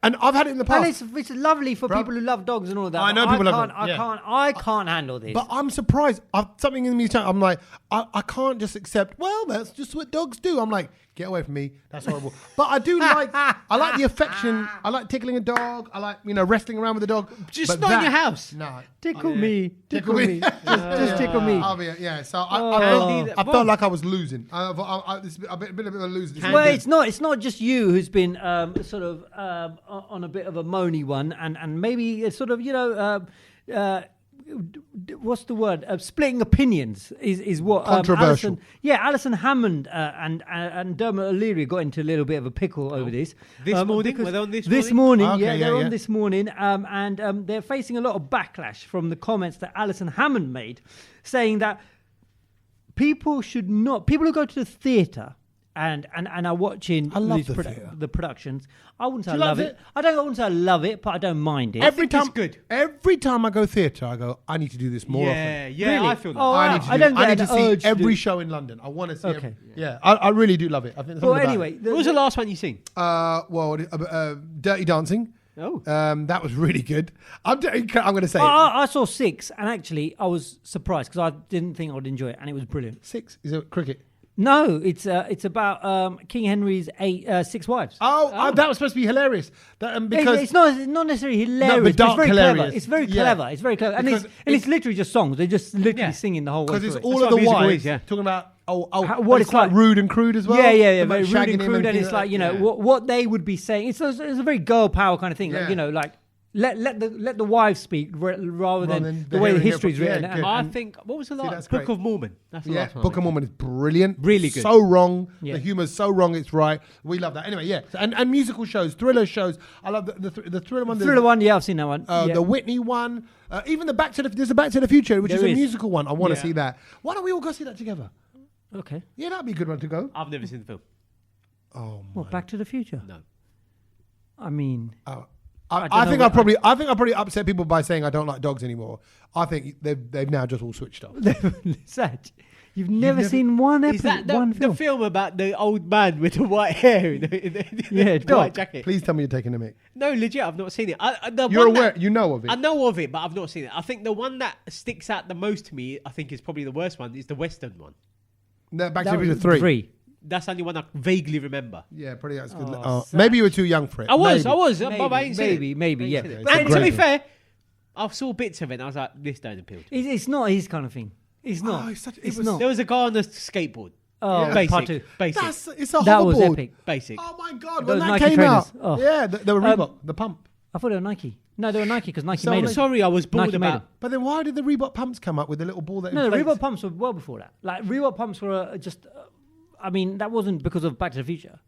And I've had it in the past. And it's lovely for people who love dogs and all of that. I know people love dogs. them. I can't handle this. But I'm surprised. Something in me, I'm like, I can't just accept, well, that's just what dogs do. I'm like, get away from me. That's horrible. But I do I like the affection. I like tickling a dog. I like, wrestling around with a dog. Just not in your house. No. Tickle me. Tickle me. Just tickle me. So I felt like I was losing. It's been a bit of a losing. Well, it's not just you who's been sort of on a bit of a moany one, and maybe it's sort of what's the word? Splitting opinions is what controversial. Alison Hammond and Dermot O'Leary got into a little bit of a pickle over this. This morning? Were they on this morning? Okay, they're on this morning, and they're facing a lot of backlash from the comments that Alison Hammond made, saying that people who go to the theatre and are watching the productions. I wouldn't say I love it. I wouldn't say I love it, but I don't mind it. Every time I go theatre, I go, I need to do this more often. Yeah, really? I feel that. I need to see every to show in London. I want to see every. Yeah, I really do love it. I think. Well, anyway, what was the last one you seen? Dirty Dancing. Oh, that was really good. I'm going to say I saw 6, and actually I was surprised because I didn't think I would enjoy it, and it was brilliant. 6 is it cricket? No, it's about King Henry's 6 wives. Oh, that was supposed to be hilarious. Because it's not necessarily hilarious. No, but dark it's very hilarious. clever. It's very clever. It's very clever, and it's literally just songs. They're just literally singing the whole way. Because it's through all of the wives talking about what it's like rude and crude as well. Yeah, very rude and crude, and it's like what they would be saying. It's a very girl power kind of thing. Like, Let the wives speak rather than the way the history is written. I think what was the last Book of Mormon? That's the last one. Book of Mormon is brilliant, really good. So wrong, the humor's so wrong, it's right. We love that. Anyway, and musical shows, thriller shows. I love the thriller one. Thriller one, I've seen that one. The Whitney one, even there's a Back to the Future, which is a musical one. I want to see that. Why don't we all go see that together? Okay. Yeah, that'd be a good one to go. I've never seen the film. Oh, what, Back to the Future? No. I mean. I think I probably upset people by saying I don't like dogs anymore. I think they've now just all switched off. Sach, you've never seen one episode. Is that one film? the film about the old man with the white hair in the white jacket? Please tell me you're taking a mic. No, legit, I've not seen it. You're aware, you know of it. I know of it, but I've not seen it. I think the one that sticks out the most to me, I think is probably the worst one, is the Western one. No, Back to the Future 3. That's the only one I vaguely remember. Yeah, pretty that's good. Maybe you were too young for it. I was. Maybe, yeah. And to be fair, I saw bits of it and I was like, this don't appeal to me. It's not his kind of thing. It's not. It's not. There was a guy on a skateboard. Oh, basic. It's a hoverboard. That was epic. Basic. Oh my God, Those when that Nike came trainers. out. Oh. Yeah, they were Reebok, the pump. I thought they were Nike. No, they were Nike because Nike So made I'm them. Sorry, I was bored Nike made about. them. But then why did the Reebok pumps come up with the little ball that No, the inflates? Reebok pumps were well before that. Like Reebok pumps were just. I mean, that wasn't because of Back to the Future.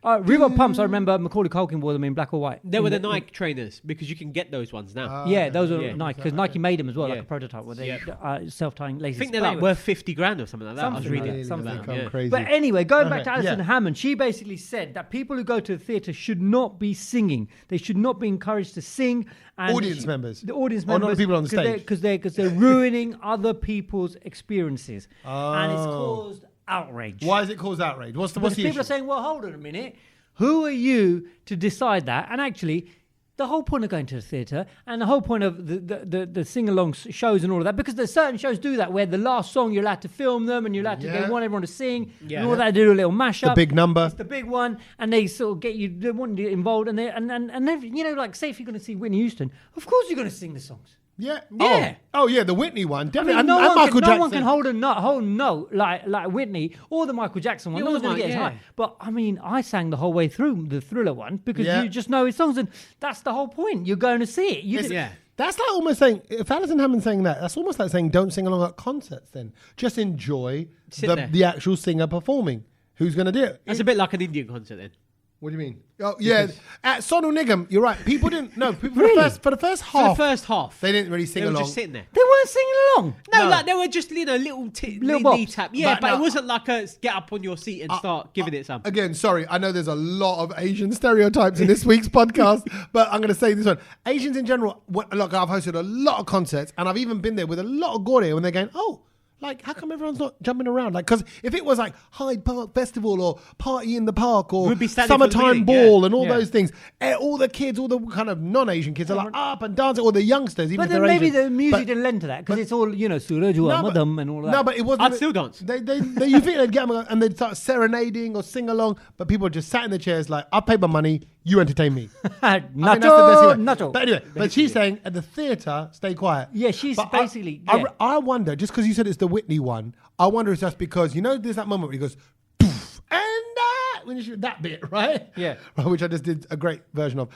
Reebok pumps, I remember Macaulay Culkin wore them in black or white. They were the Nike trainers because you can get those ones now. Those are Nike because Nike made them as well, like a prototype where they self-tying laces. I think they're like worth 50 grand or something like that. I was reading something about it. crazy. But anyway, going back to Alison Hammond, she basically said that people who go to the theatre should not be singing. They should not be encouraged to sing. And Audience members. The audience Or members. not the people on the stage. Because they're ruining other people's experiences. And it's caused outrage. Why has it caused outrage? What's the people issue? are saying, well, hold on a minute. Who are you to decide that? And actually, the whole point of going to the theatre and the whole point of the sing-along shows and all of that, because there's certain shows do that where the last song you're allowed to film them and you're allowed to they want everyone to sing and all that. They do a little mashup. The big number. It's the big one, and they sort of get you. They want you involved, and like say if you're going to see Whitney Houston, of course you're going to sing the songs. Yeah. Yeah. Oh, yeah, the Whitney one. Definitely. I mean, and Michael Jackson. No one can hold a note like Whitney or the Michael Jackson one. No one's going to get as high. But I mean, I sang the whole way through the Thriller one because you just know his songs, and that's the whole point. You're going to see it. That's like almost saying, if Alison Hammond's saying that, that's almost like saying don't sing along at concerts then. Just enjoy the actual singer performing. Who's going to do it? That's a bit like an Indian concert then. What do you mean? Oh, yeah. At Sonu Nigam, you're right. People didn't, no, people Really? for the first half. For the first half. They didn't really sing They were along. just sitting there. They weren't singing along. No, like they were just, little bops. knee tap. Yeah, but no, it wasn't like a get up on your seat and start giving it some. Again, sorry, I know there's a lot of Asian stereotypes in this week's podcast, but I'm going to say this one. Asians in general, look, I've hosted a lot of concerts, and I've even been there with a lot of Gordia when they're going, oh, like, how come everyone's not jumping around? Like, because if it was like Hyde Park Festival or Party in the Park or Summertime Ball and all those things, all the kids, all the kind of non-Asian kids are like up and dancing, or the youngsters, even But if then they're maybe Asian. the music didn't lend to that because it's all, Surajua, Madam and all that. No, but it wasn't. I'd still dance. They you think they'd get them and they'd start serenading or sing along, but people just sat in the chairs like, I paid my money, you entertain me. Nacho. But anyway, but she's saying at the theatre, stay quiet. Yeah, she's But basically. I wonder, just because you said it's the Whitney one, I wonder if that's because, there's that moment where he goes, "Poof," and when you shoot that bit, right? Yeah. Right, which I just did a great version of.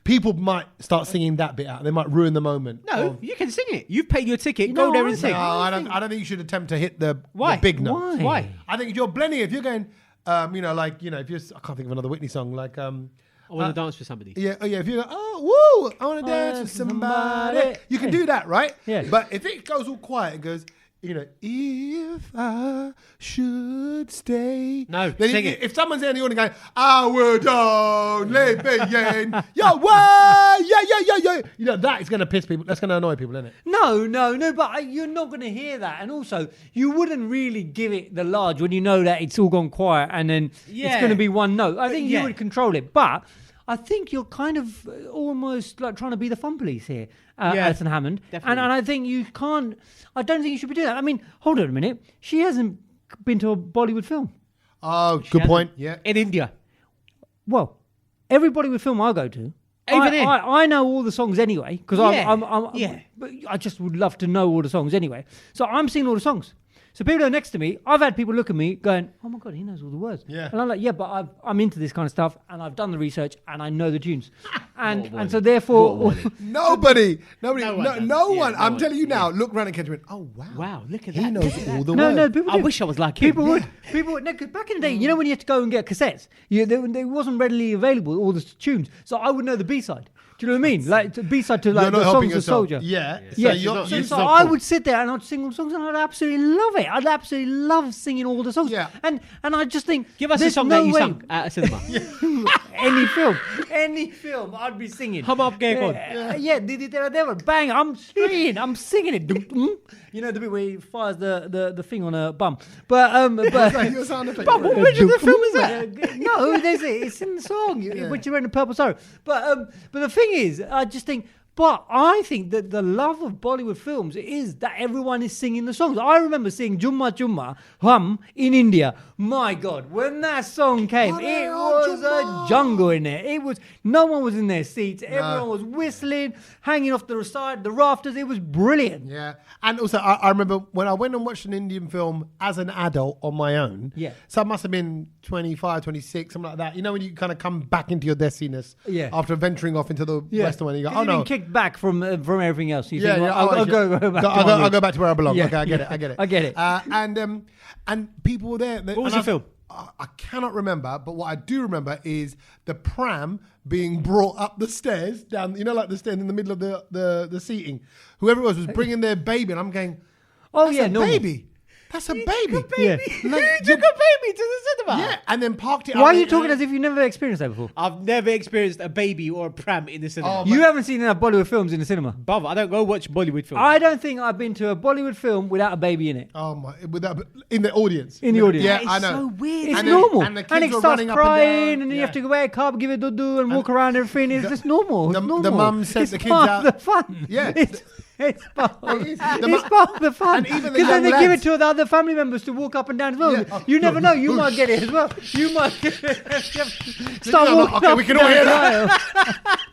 People might start singing that bit out. They might ruin the moment. No, you can sing it. You've paid your ticket. You Go know, there I and sing. No, I don't think you should attempt to hit the big notes. Why? I think if you're blending, if you're going, if you're, I can't think of another Whitney song, like, I want to dance with somebody. yeah, if you go, oh, woo, I want to dance with somebody. You can do that, right? Yeah. But if it goes all quiet, it goes, if I should stay. No, then sing it. If someone's there in the audience going, I would only be in your way, yeah. That is going to piss people. That's going to annoy people, isn't it? No, but you're not going to hear that. And also, you wouldn't really give it the large when you know that it's all gone quiet and then it's going to be one note. I think you would control it. But I think you're kind of almost like trying to be the fun police here, Alison Hammond. And I think you can't, I don't think you should be doing that. I mean, hold on a minute. She hasn't been to a Bollywood film. Oh, good point. Yeah. In India. Well, every Bollywood film I go to, I know all the songs anyway because but I just would love to know all the songs anyway. So I'm singing all the songs. So people are next to me. I've had people look at me going, "Oh my god, he knows all the words." Yeah. And I'm like, "Yeah, but I'm into this kind of stuff, and I've done the research, and I know the tunes." And so therefore, Nobody. No one. I'm one. telling you now. Look around and catch me. Oh wow, look at he that. knows all the no, words. people I do. wish I was like him. People would. No, 'cause back in the day, when you had to go and get cassettes, they wasn't readily available all the tunes, so I would know the B-side. Do you know what I mean? Like the B-side to like the songs of Soldier. Yeah. So I would sit there and I'd sing all the songs and I'd absolutely love it. I'd absolutely love singing all the songs. Yeah. And I just think, Give us a song that you sung at a cinema. any film, I'd be singing. Hum Aap Ke Kaun. Bang, I'm singing it. The bit where he fires the thing on a bum. But Your sound effect. but what original film is that? No, it's in the song, which you're in the Purple Sorrow. But the thing is, I just think, but I think that the love of Bollywood films is that everyone is singing the songs. I remember seeing Jumma Jumma Hum in India. My God, when that song came, it was a jungle in there. It was, no one was in their seats. Everyone was whistling, hanging off the side, the rafters. It was brilliant. Yeah. And also, I remember when I went and watched an Indian film as an adult on my own. Yeah. So I must have been 25, 26, something like that. You know, when you kind of come back into your destiness after venturing off into the Western one, you go, oh no. You've been kicked back from everything else. You Yeah, think, yeah, I'll go back to where I belong. Yeah, Okay, I get it. I get it. And people were there. What was the film? I cannot remember, but what I do remember is the pram being brought up the stairs down. Like the stairs in the middle of the seating. Whoever it was bringing their baby, and I'm going, "Oh yeah, baby." That's a baby. Yeah. You took a baby to the cinema. Yeah, and then parked it. Why are you talking as if you've never experienced that before? I've never experienced a baby or a pram in the cinema. You haven't seen enough Bollywood films in the cinema. Brother, I don't go watch Bollywood films. I don't think I've been to a Bollywood film without a baby in it. Oh my! In the audience. In the audience. Yeah, It's I know. so weird. It's And normal. then- and the kids it were starts running up and crying, down. and then you Yeah. have to go away, carb, give it dudu, and walk around and everything. It's just normal. It's normal. The mum sent It's the kids part out. of the fun. Yeah. It's part of, It is. it's part of the fun. And even the Because then young they give it lads. to the other family members to walk up and down as well. Yeah. Oh, You never know. You might get it as well. You might start walking Okay, up we can and all hear down that.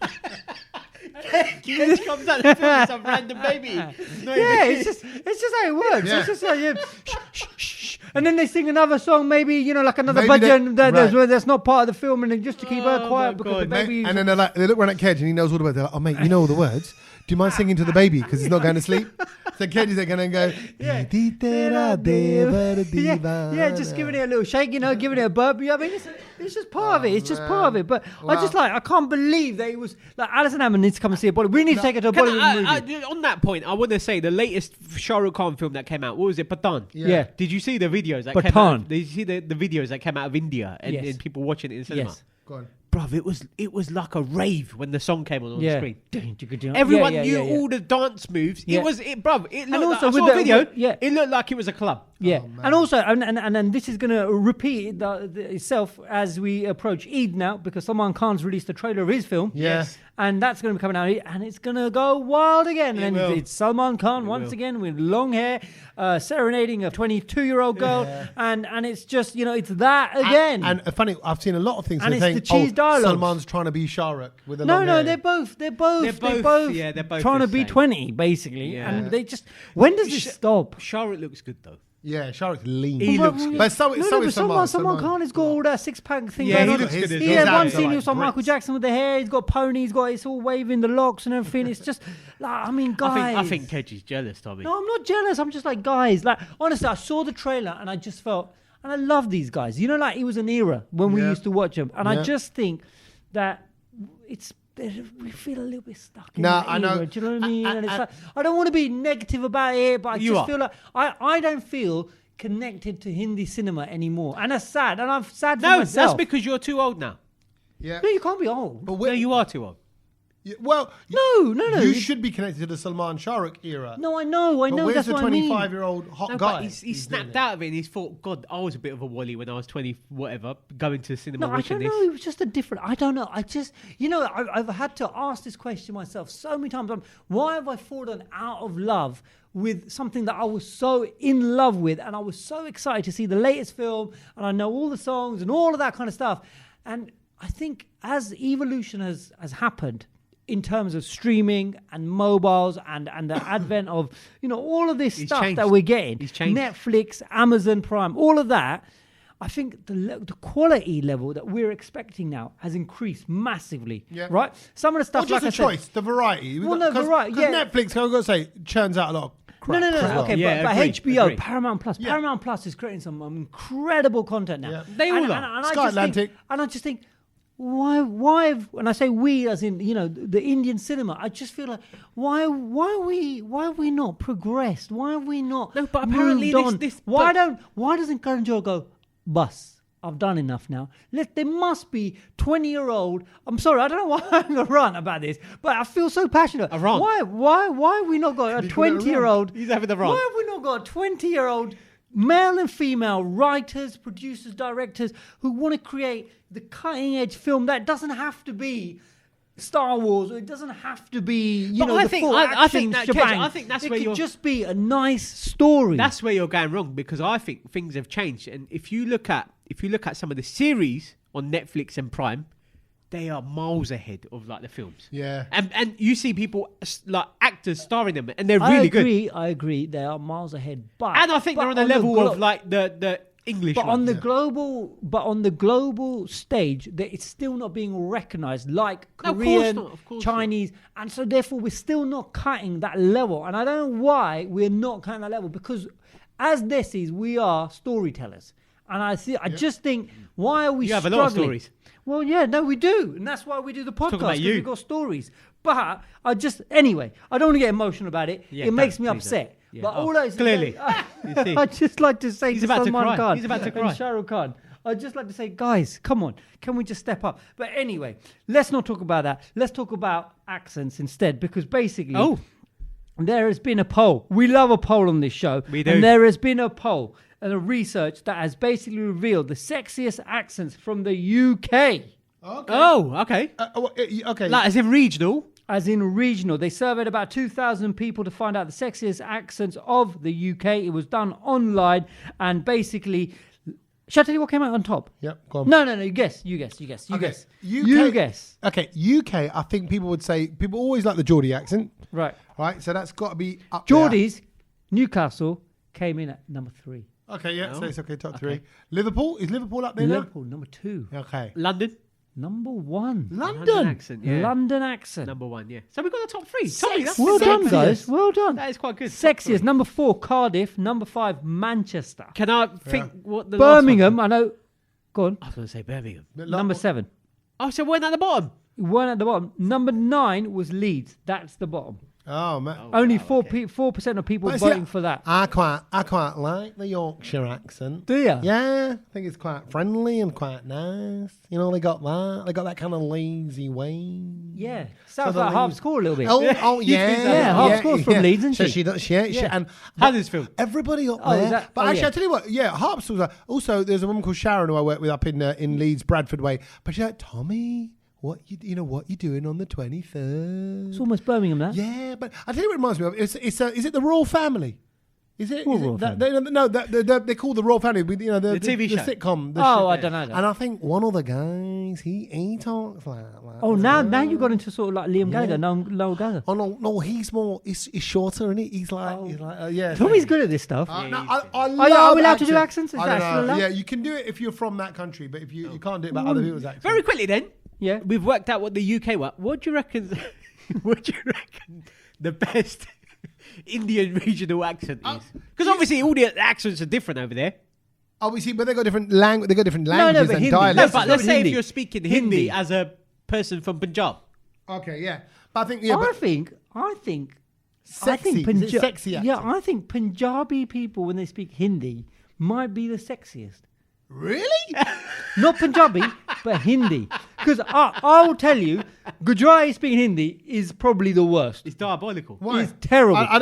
the aisle. Kid comes out the film with some random baby. Yeah, it's just how it works. Yeah. It's just like, shh. And then they sing another song, maybe like another Maybe bhajan right. that's not part of the film, and then just to keep her quiet because the baby. And then they look around at Kedge and he knows all the words. They're like, "Oh mate, you know all the words. you mind singing to the baby because he's not going to sleep? So Kedge's going to go. Yeah, just giving it a little shake, giving it a burp. I mean, it's just part of it. It's just part of it. But I can't believe that it was like Alison Hammond needs to come and see a Bollywood. We need to take her to a Bollywood movie. On that point, I want to say the latest Shah Rukh Khan film that came out. What was it? Pathan. Yeah. Did you see the videos that came out? Did you see the videos that came out of India and people watching it in cinema? Yes. Go on. Bruv, it was like a rave when the song came on the screen. Everyone knew all the dance moves. Yeah. It looked And like, also I with saw the a video. yeah. It looked like it was a club. Yeah, Oh, and also, and this is going to repeat itself as we approach Eid now, because Salman Khan's released a trailer of his film. Yes. And that's going to be coming out, and it's going to go wild again. And then it's Salman Khan once again with long hair, serenading a 22-year-old girl, and it's just, it's that again. And funny, I've seen a lot of things. And it's saying, the cheese dialogue. Salman's trying to be Shah Rukh with a long hair. No, they're both trying to be 20, basically. Yeah. And they just, when does this stop? Shah Rukh looks good though. Yeah, Shah Rukh's lean. He looks good. But so is Salman. Salman Khan has got all that six-pack thing Yeah, going he on. looks good. He had one abs are scene, he like was on Michael bricks. Jackson with the hair. He's got pony. It's all waving the locks and everything. It's just, guys. I think Kedge is jealous, Tommy. No, I'm not jealous. I'm just like, guys. Honestly, I saw the trailer and I just felt, and I love these guys. It was an era when we used to watch them, and I just think that we feel a little bit stuck in that I know. era. Do you know what I mean? And it's like, I don't want to be negative about it, but I just feel like I don't feel connected to Hindi cinema anymore, and that's sad. And I'm sad for myself. That's because you're too old now. Yeah. No, you can't be old. But No, you are too old. well, No. You should be connected to the Salman Shah Rukh era. No, I know. But where's That's the what I mean. 25-year-old hot No, guy? but he snapped out of it and he thought, God, I was a bit of a wally when I was 20, whatever, going to the cinema No, I watching don't this. know. It was just a different. I don't know. I just, I've had to ask this question myself so many times. Why have I fallen out of love with something that I was so in love with, and I was so excited to see the latest film, and I know all the songs and all of that kind of stuff. And I think as evolution has happened in terms of streaming and mobiles and the advent of all of this stuff that we're getting, Netflix, Amazon Prime, all of that, I think the quality level that we're expecting now has increased massively. Yeah. Right? Some of the stuff, just the choice, the variety. Variety. Because Netflix, I've got to say, churns out a lot of crap. No. Well. Okay, but HBO, Paramount Plus is creating some incredible content now. Yeah. They all are. Sky Atlantic. And I just think, why? When I say we, as in the Indian cinema, I just feel like why are we not progressed? Why are we not? No, but apparently moved on? Why doesn't Karan Johar go, bus? I've done enough now. There must be 20-year-old. I'm sorry, I don't know why I'm going to rant about this, but I feel so passionate. A rant. Why have we not got a 20-year-old? He's having the rant. Why have we not got a 20-year-old male and female writers, producers, directors who want to create the cutting-edge film that doesn't have to be Star Wars, or it doesn't have to be, full action shebang. I think that's it where could just be a nice story. That's where you're going wrong, because I think things have changed. And if you look at some of the series on Netflix and Prime, they are miles ahead of like the films. Yeah. And you see people like actors starring them, and they're really good. I agree. They are miles ahead, and I think they're on the level of like the English. But on the global stage, it's still not being recognised like Korean, of course Chinese, and so therefore we're still not cutting that level. And I don't know why we're not cutting that level, because as Desis, we are storytellers, and I just think, why are we? You have struggling? a lot of stories. Well, yeah, no, we do, and that's why we do the podcast, because you. we've got stories. But I don't want to get emotional about it. Yeah, it makes me upset. Yeah. But all I clearly, I'd just like to say he's to about to Salman cry. Khan He's about to cry. and Shah Rukh Khan, I'd just like to say, guys, come on, can we just step up? But anyway, let's not talk about that. Let's talk about accents instead, because basically, there has been a poll. We love a poll on this show. We do. And there has been a poll and a research that has basically revealed the sexiest accents from the UK. Okay. Oh, okay. Okay. Like as in regional. As in regional. They surveyed about 2,000 people to find out the sexiest accents of the UK. It was done online, and basically, shall I tell you what came out on top? Yep, go on. No, you guess. You guess. You guess. Okay, UK, I think people would say, people always like the Geordie accent. Right. Right, so that's got to be up Geordies, Newcastle, came in at number 3. there. Okay, yeah, so it's okay, top 3. Liverpool? Is Liverpool up there Liverpool, number 2. now? Okay. London. Number 1. London accent. Yeah. London accent. Number 1. Yeah. So we got the top 3. Tommy, that's Well done, Sexiest. guys. Well done. That is quite good. Sexiest. Number 4, Cardiff. Number 5, Manchester. Can I think what the Birmingham. last one? I know. Go on. I was going to say Birmingham. Number 7. Oh, so we're at the bottom. One at the bottom. Number 9 was Leeds. That's the bottom. Oh man. Only 4% of people But voting see, for that. I quite like the Yorkshire accent. Do you? Yeah, I think it's quite friendly and quite nice. You know, they got that. They got that kind of lazy way. Yeah. Sounds the like half Leeds- school a little bit. Oh Yeah, yeah. half school's from Leeds, isn't So she? she does. Yeah. Yeah. And Huddersfield. everybody up Oh, is there. that- But oh, actually, yeah. I tell you what. Yeah, Harpswell. Also, there's a woman called Sharon who I work with up in Leeds, Bradford way. But she's like, Tommy, what you doing on the 23rd? It's almost Birmingham, that. Yeah, but I tell you what it reminds me of. Is it the Royal Family? Is it? What Is Royal it that, they call the Royal Family with the TV show. sitcom. I don't know that. And I think one of the guys he talks like that. Oh, now you got into sort of like Liam Gallagher, Noel Gallagher. Oh no, he's shorter, isn't he? He's like yeah. Tommy's good at this stuff. No, I Are love we allowed to do accents. accents? Is I that don't still know. allowed? Yeah, you can do it if you're from that country, but if you can't do it about other people's accents. Very quickly then. Yeah. We've worked out what the UK were. What do you reckon? What do you reckon the best Indian regional accent is? Because obviously all the accents are different over there. Obviously, but they got different languages but and Hindi. No, dialects. but let's say Hindi. if you're speaking Hindi as a person from Punjab. Okay, yeah, but I think I think sexy. Is it sexy Yeah, accent? I think Punjabi people when they speak Hindi might be the sexiest. Really? Not Punjabi, but Hindi. Because I will tell you, Gujarati speaking Hindi is probably the worst. It's diabolical. Why? It's terrible. I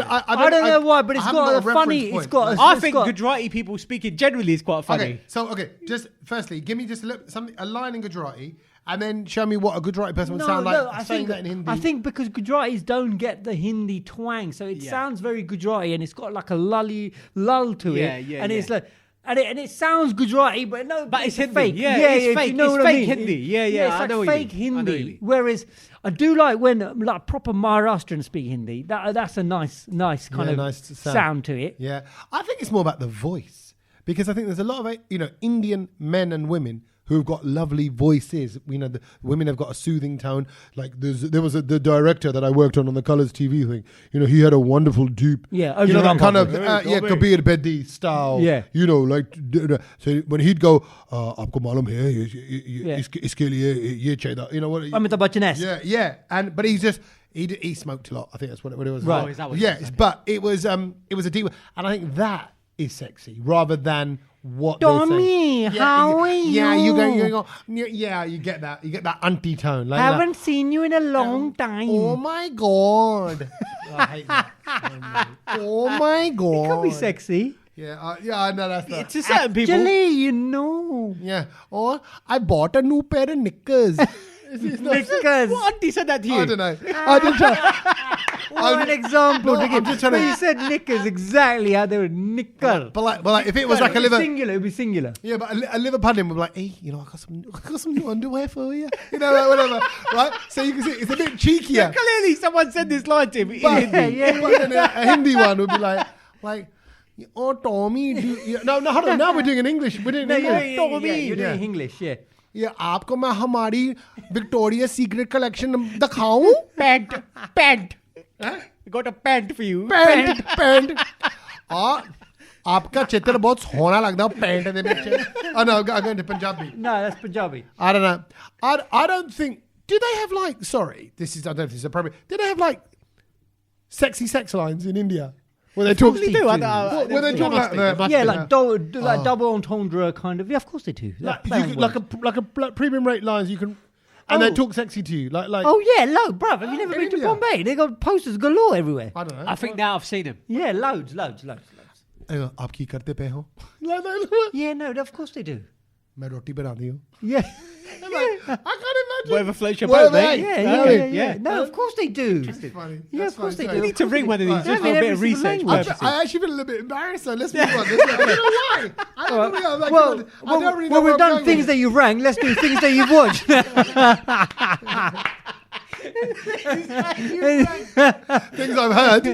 don't know why, but I it's haven't got a reference funny. point. It's got. I it's think got- Gujarati people speaking generally is quite funny. Okay, just firstly, give me just a line in Gujarati, and then show me what a Gujarati person would sound like saying that in Hindi. I think because Gujaratis don't get the Hindi twang, so it sounds very Gujarati, and it's got like a lull to it, and it's like. And it sounds Gujarati, but no, But it's Hindi. fake. Yeah, it's fake. You know It's what I fake mean? Hindi. Yeah, it's I like know what you fake mean. I know what you Hindi. mean. Whereas I do like when like proper Maharashtrians speak Hindi. That's a nice kind of nice sound to it. Yeah, I think it's more about the voice because I think there's a lot of Indian men and women who've got lovely voices. The women have got a soothing tone. Like there was the director that I worked on the Colours TV thing. He had a wonderful deep. Yeah, that kind of Kabir Bedi style. Yeah. So when he'd go, "Aapko malum hai, iske liye ye chahiye." You know what? Amitabh Bachchan-esque. Yeah, but he smoked a lot. I think that's what it was. Right. Oh, is that what it Yes, was? Okay. but it was a deep, and I think that is sexy rather than what Tommy, they're saying. how are you? Yeah, you go. Yeah, you get that. You get that auntie tone. Like Haven't seen you in a long time. Oh my god! I hate that. Oh my god! Can be sexy. Yeah, I know that's that. To certain people. Actually, Yeah. Or I bought a new pair of knickers. Knickers. What auntie said that to you? I don't know. I didn't try. What an example No, to I'm give. just trying to- But you said knickers exactly how they were knicker. But like if it was like a It'd be liver. singular, it'd be singular. Yeah, but a liver pudding would be like, hey, I got some new underwear for you. Like whatever. Right? So you can see it's a bit cheekier. Clearly, someone said this line to him in But, Hindi. but then a Hindi one would be like, oh Tommy, no, hold on. Now we're doing an English. We're doing English. You're doing Yeah. English, yeah. Yeah, आपको मैं हमारी Victoria secret collection दिखाऊं? Pant. We got a pant for you. Pant और आपका चित्र बहुत सोहना लगता है पैंट दे ਵਿੱਚ. Oh no, I'm going to Punjabi. No, that's Punjabi. I don't know. I don't think. Do they have I don't know if this is appropriate. Do they have sexy sex lines in India? Where they talk. Probably do. Where they talk like that. Yeah, like double entendre kind of. Yeah, of course they do. Like a premium rate lines you can, and they talk sexy to you. Like. Oh yeah, bruv. Have you never in been to India. Bombay? They got posters galore everywhere. I don't know. I think now I've seen him. Yeah, loads. आप की करते पे हो? Yeah, no, of course they do. मैं रोटी बनाती हूँ. Yeah. I can't imagine. Whatever floats your Whatever, boat, mate. Yeah. No, of course they do. That's funny. Yeah, That's of course funny. they So- do. You need to ring one of these just Yeah, for a in bit of every single research language. purposes. I actually feel a little bit embarrassed, so let's move on. I don't know why. I don't know. I'm like, Well, I don't really know we've where I'm done going things with that you've rang. Let's do things that you've watched. things I've heard.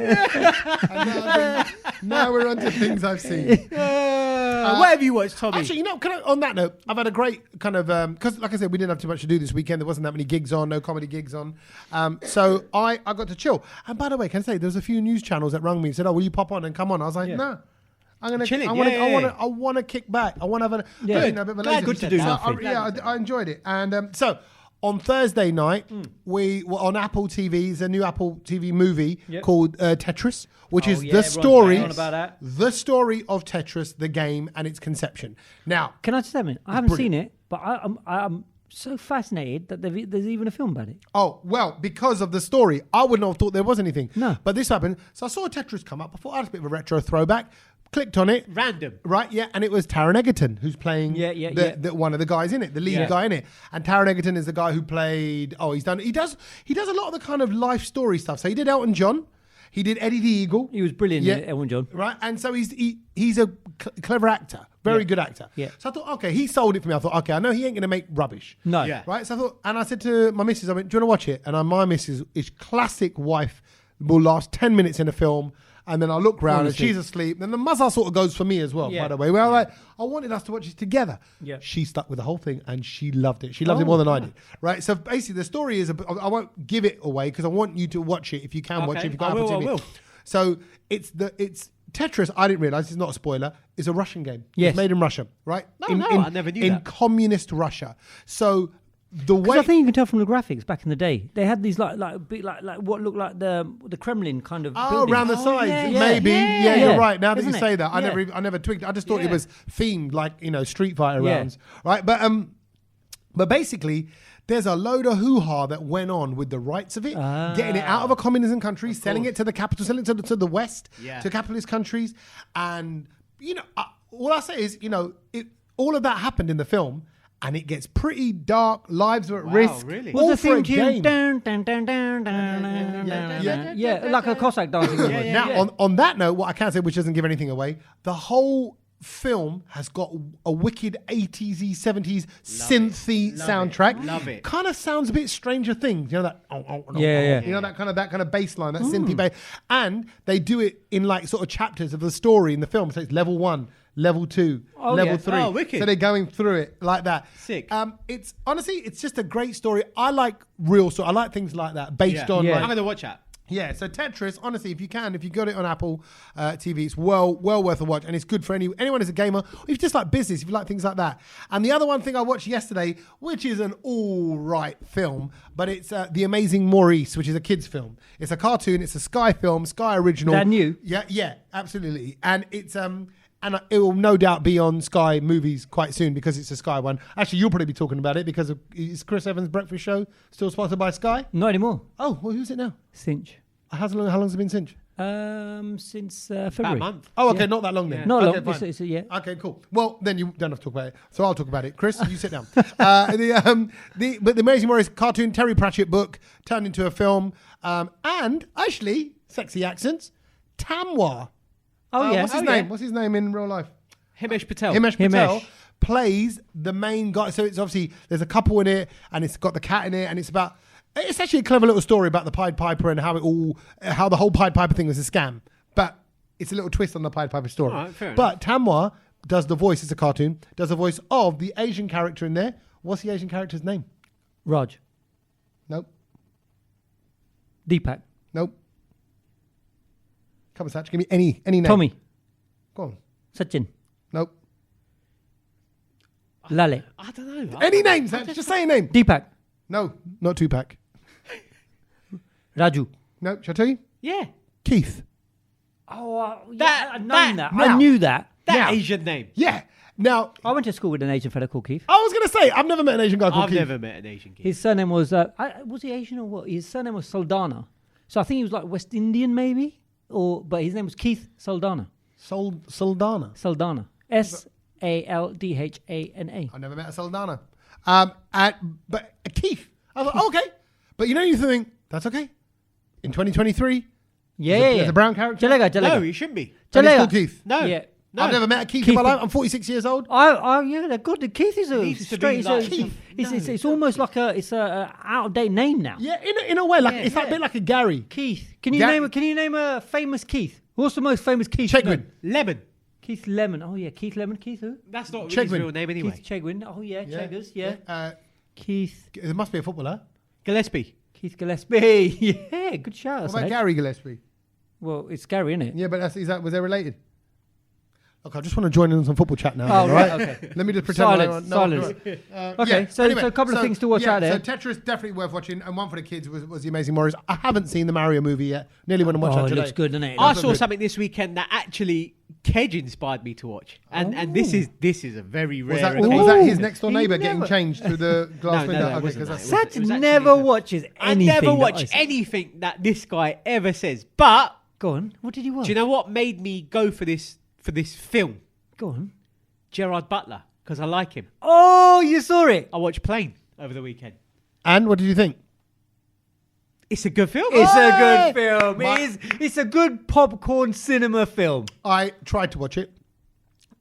And now we're on to things I've seen. What have you watched, Tommy? Actually, on that note, I've had a great kind of because, like I said, we didn't have too much to do this weekend. There wasn't that many gigs on, no comedy gigs on. So I got to chill. And by the way, can I say there was a few news channels that rang me and said, "Oh, will you pop on and come on?" I was like, "No." I'm gonna. Chilling. I want to kick back. I want to have a bit of a lazy. Good to do nothing. I enjoyed it. And so on Thursday night, we were on Apple TV. There's a new Apple TV movie called Tetris, which is the story of Tetris, the game, and its conception. Now, can I just say, I haven't seen it, but I'm so fascinated that there's even a film about it. Oh, well, because of the story, I wouldn't have thought there was anything. No. But this happened. So I saw Tetris come up. I thought, that's a bit of a retro throwback. Clicked on it. Random. Right, yeah. And it was Taron Egerton who's playing the one of the guys in it, the lead guy in it. And Taron Egerton is the guy who played, he does a lot of the kind of life story stuff. So he did Elton John. He did Eddie the Eagle. He was brilliant in Elton John. Right, and so he's a clever actor. Very good actor. Yeah. So I thought, okay, he sold it for me. I thought, okay, I know he ain't going to make rubbish. No. Yeah. Right, so I thought, and I said to my missus, I went, do you want to watch it? And my missus is classic wife, will last 10 minutes in a film, and then I look round and she's asleep. And the muzzle sort of goes for me as well, by the way. Well, I wanted us to watch it together. Yeah. She stuck with the whole thing and she loved it. She loved it more than I did. Right, so basically the story is, I won't give it away because I want you to watch it if you can watch it. If you've got Apple TV. I will. So it's Tetris, I didn't realise, it's not a spoiler, is a Russian game. Yes. It's made in Russia, right? I never knew that. In communist Russia. So the way... I think you can tell from the graphics back in the day. They had these like what looked like the Kremlin kind of buildings. Around the sides. Yeah, maybe. Yeah, you're right. Now that you Isn't say it? that, I never twigged. I just thought it was themed like, Street Fighter rounds. Right? But basically... There's a load of hoo-ha that went on with the rights of it, getting it out of a communism country, selling it to the capital, selling it to the West, to capitalist countries. And, all I say is, all of that happened in the film, and it gets pretty dark. Lives are at risk. Really? What's the theme game. Yeah, like a Cossack dancing. Now, on that note, what I can say, which doesn't give anything away, the whole film has got a wicked 80s, 70s synthy soundtrack. Love it. Kind of sounds a bit Stranger Things, that that kind of bass line, that synthy bass. And they do it in like sort of chapters of the story in the film. So it's level 1, level 2, level 3. Oh, wicked. So they're going through it like that. Sick. It's honestly, it's just a great story. I like real story. I like things like that based on. I'm going to watch that. Yeah, so Tetris, honestly, if you got it on Apple TV, it's well worth a watch, and it's good for anyone who's a gamer, or if you just like business, if you like things like that. And the other one thing I watched yesterday, which is an all right film, but it's The Amazing Maurice, which is a kids' film. It's a cartoon. It's a Sky film, Sky original. Is that new? Yeah, absolutely. And it's and it will no doubt be on Sky Movies quite soon because it's a Sky one. Actually, you'll probably be talking about it because is Chris Evans' Breakfast Show still sponsored by Sky? Not anymore. Oh, well, who's it now? Cinch. How long's it been since? Since February. About a month. Oh, okay, not that long then. Not okay, long. Fine. Okay, cool. Well, then you don't have to talk about it. So I'll talk about it. Chris, you sit down. But the Amazing Maurice cartoon, Terry Pratchett book turned into a film, and actually, sexy accents, Tamwa. Oh yeah. What's his name? What's his name in real life? Himesh Patel. Himesh Patel plays the main guy. So it's obviously there's a couple in it, and it's got the cat in it, and it's actually a clever little story about the Pied Piper and how the whole Pied Piper thing was a scam. But it's a little twist on the Pied Piper story. Right, fair but Tamwa does the voice, it's a cartoon, does the voice of the Asian character in there. What's the Asian character's name? Raj. Nope. Deepak. Nope. Come on, Sach, give me any name. Tommy. Go on. Sachin. Nope. Lale. I don't know. Any name, Sach, just say a name. Deepak. No, not Tupac. Raju. No, shall I tell you? Yeah. Keith. Oh, I've known that. I knew that. That Asian name. Yeah. Now, I went to school with an Asian fella called Keith. I was going to say, I've never met an Asian guy called I've Keith. never met an Asian kid. His surname was, was he Asian or what? His surname was Saldana. So I think he was like West Indian maybe, but his name was Keith Saldana. Saldana. Saldana. Saldhana. I've never met a Saldana. But Keith. I was like, okay. But you think, that's okay. In 2023, there's a brown character. Jalega. No, he shouldn't be. And it's called Keith. No. Yeah. No. I've never met a Keith in my life. I'm 46 years old. Yeah, they're good. The Keith is a Needs to straight. be like Keith. Keith. It's almost like a out of date name now. Yeah, in a way, like it's like a bit like a Gary. Keith. Can you name a famous Keith? What's the most famous Keith? Chegwin. Lemon. Keith Lemon. Oh, yeah. Keith Lemon. Keith who? That's not really his real name anyway. Keith Chegwin. Oh, yeah. Cheggers. Yeah. Keith. It must be a footballer. Gillespie. Keith Gillespie. Yeah, good shout. What about Gary Gillespie? Well, it's Gary, isn't it? Yeah, but was they related? Look, I just want to join in on some football chat now. Oh, right. Okay. Let me just pretend. Silence. Okay, so a couple of things to watch out there. So Tetris definitely worth watching, and one for the kids was The Amazing Warriors. I haven't seen the Mario movie yet. Nearly want to watch that today. It looks good, doesn't it? I saw something this weekend that actually Kedge inspired me to watch, and this is a very rare. Was that his next door neighbour getting changed through the glass window? Sach never watches anything. I never watch anything that this guy ever says. But go on, what did you watch? Do you know what made me go for this film? Go on, Gerard Butler, because I like him. Oh, you saw it? I watched Plane over the weekend. And what did you think? It's a good film. It's a good film. It's a good popcorn cinema film. I tried to watch it.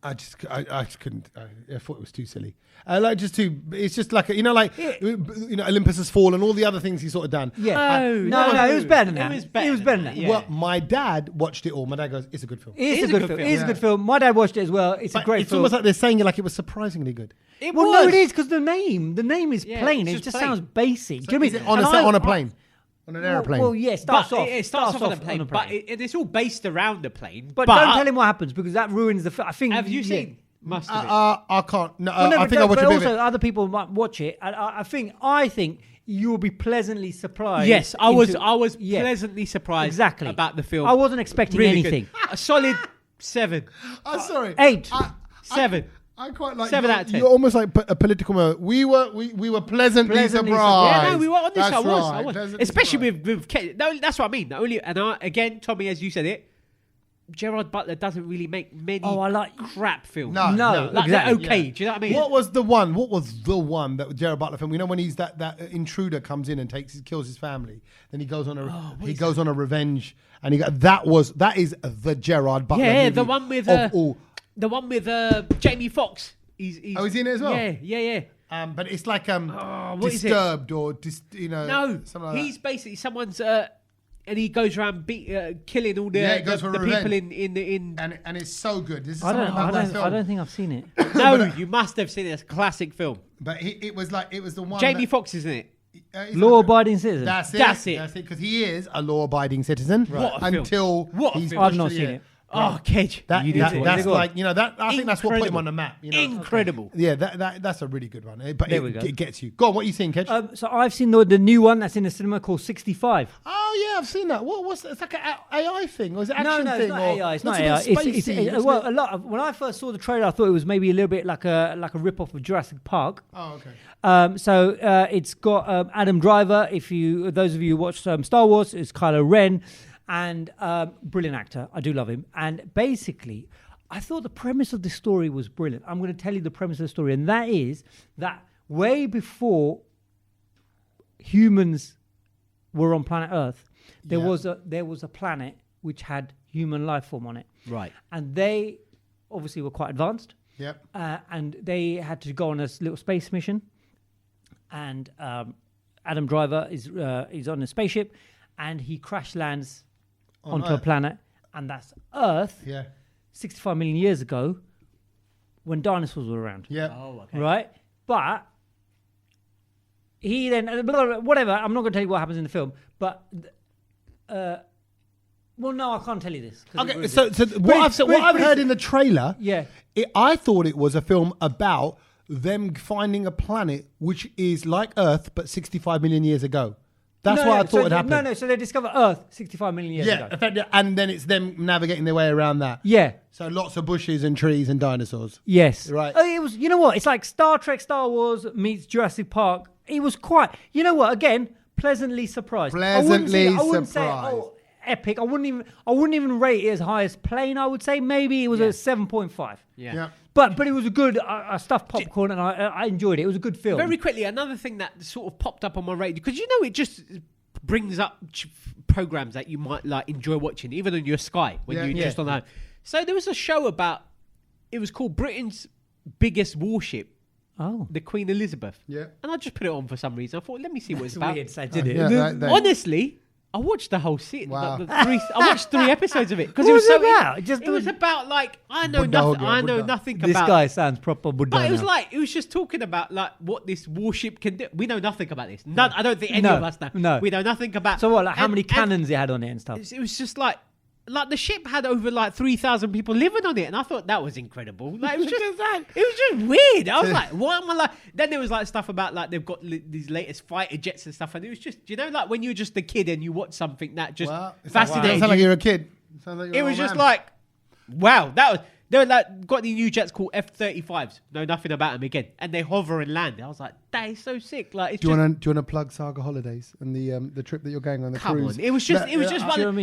I just couldn't. I thought it was too silly. It's just like Olympus Has Fallen, all the other things he's sort of done. Yeah. No, it was better than that. It was better than that. Yeah. Well, my dad watched it all. My dad goes, "It's a good film." It is a good film. It is a good film. My dad watched it as well. It's a great film. It's almost like they're saying it like it was surprisingly good. No, it is because the name is plain. It just sounds basic. Do you know what I mean? On a plane. On an airplane. Well, yeah, it starts off on a plane. But it's all based around the plane. But don't tell him what happens because that ruins the film. I think. Have you seen? Must have. I can't. No, I think I watched a bit of it. Also, other people might watch it. I think you will be pleasantly surprised. Yes, I was pleasantly surprised. Exactly. About the film. I wasn't expecting anything. A solid 7. I'm sorry. 8. 7. I quite like 7 out of 10. You're almost like a political moment. We were pleasantly surprised. Yeah, no, we were on this. That's I was. Especially with no, that's what I mean. Again, Tommy, as you said it, Gerard Butler doesn't really make many crap films. No, exactly. Okay, do you know what I mean? What was the one that Gerard Butler film? You know when he's that intruder comes in and kills his family, then he goes on a revenge, and that is the Gerard Butler. Yeah, movie the one with Jamie Foxx. He's in it as well. Yeah. But it's like Disturbed or something like he's basically someone's. And he goes around killing all the people in and it's so good. This is I don't think I've seen it. No, you must have seen it. It's a classic film. But it was the one. Jamie Foxx is in it. Law-abiding citizen. That's it. Because he is a law-abiding citizen. Right. Until I've not seen it. Kedge. That's like I think that's what put him on the map. Incredible. Okay. Yeah, that's a really good one. But it gets you. Go on, what are you seeing, Kedge? So I've seen the new one that's in the cinema called 65. Oh yeah, I've seen that. What's it's like an AI thing or is it action thing? It's not AI. It's not AI. A lot. When I first saw the trailer, I thought it was maybe a little bit like a rip-off of Jurassic Park. Oh okay. So it's got Adam Driver. Those of you who watch Star Wars, it's Kylo Ren. And brilliant actor. I do love him. And basically, I thought the premise of the story was brilliant. I'm going to tell you the premise of the story. And that is that way before humans were on planet Earth, there was a planet which had human life form on it. Right. And they obviously were quite advanced. Yep. And they had to go on a little space mission. And Adam Driver is on a spaceship. And he crash lands onto a planet, and that's Earth. Yeah. 65 million years ago, when dinosaurs were around. Yeah. Oh, okay. Right? But he then whatever. I'm not going to tell you what happens in the film, but well, no, I can't tell you this. Okay. So what I've heard in the trailer, I thought it was a film about them finding a planet which is like Earth but 65 million years ago. That's why I thought it happened. So they discover Earth 65 million years ago. Yeah, and then it's them navigating their way around that. Yeah. So lots of bushes and trees and dinosaurs. Yes. Right. It was, you know what? It's like Star Trek, Star Wars meets Jurassic Park. It was quite, you know what? Again, pleasantly surprised. I wouldn't say, epic. I wouldn't even rate it as high as Plane. I would say maybe it was a 7.5. Yeah. But it was a good stuffed popcorn, and I enjoyed it. It was a good film. Very quickly, another thing that sort of popped up on my radar, because it just brings up programs that you might like enjoy watching, even on your Sky when you're just on that. So there was a show it was called Britain's Biggest Warship. Oh, the Queen Elizabeth. Yeah. And I just put it on for some reason. I thought, let me see what it's about. Weird, so did it? Honestly, I watched the whole series. Wow. I watched 3 episodes of it because What it was was so. it about? It was about like I know Buddha, nothing. I know Buddha. nothing This about. guy sounds proper Buddha. But it now. was just talking about like what this warship can do. We know nothing about this. None. I don't think any No, of us know. no. We know nothing about. So what? Like how and- many and cannons it had on it and stuff? It was just like the ship had over like 3,000 people living on it, and I thought that was incredible. Like, it was just weird. I was like, what am I like? Then there was like stuff about like they've got these latest fighter jets and stuff, and it was just like when you're just a kid and you watch something that just fascinated Sounds like you. you're a kid. Sounds like you're It was just like, wow, that was. They were like got these new jets called F-35s. Know nothing about them again, and they hover and land. I was like, that is so sick. Like, it's do you want to plug Saga Holidays and the trip that you're going on the come cruise? on, it was just one of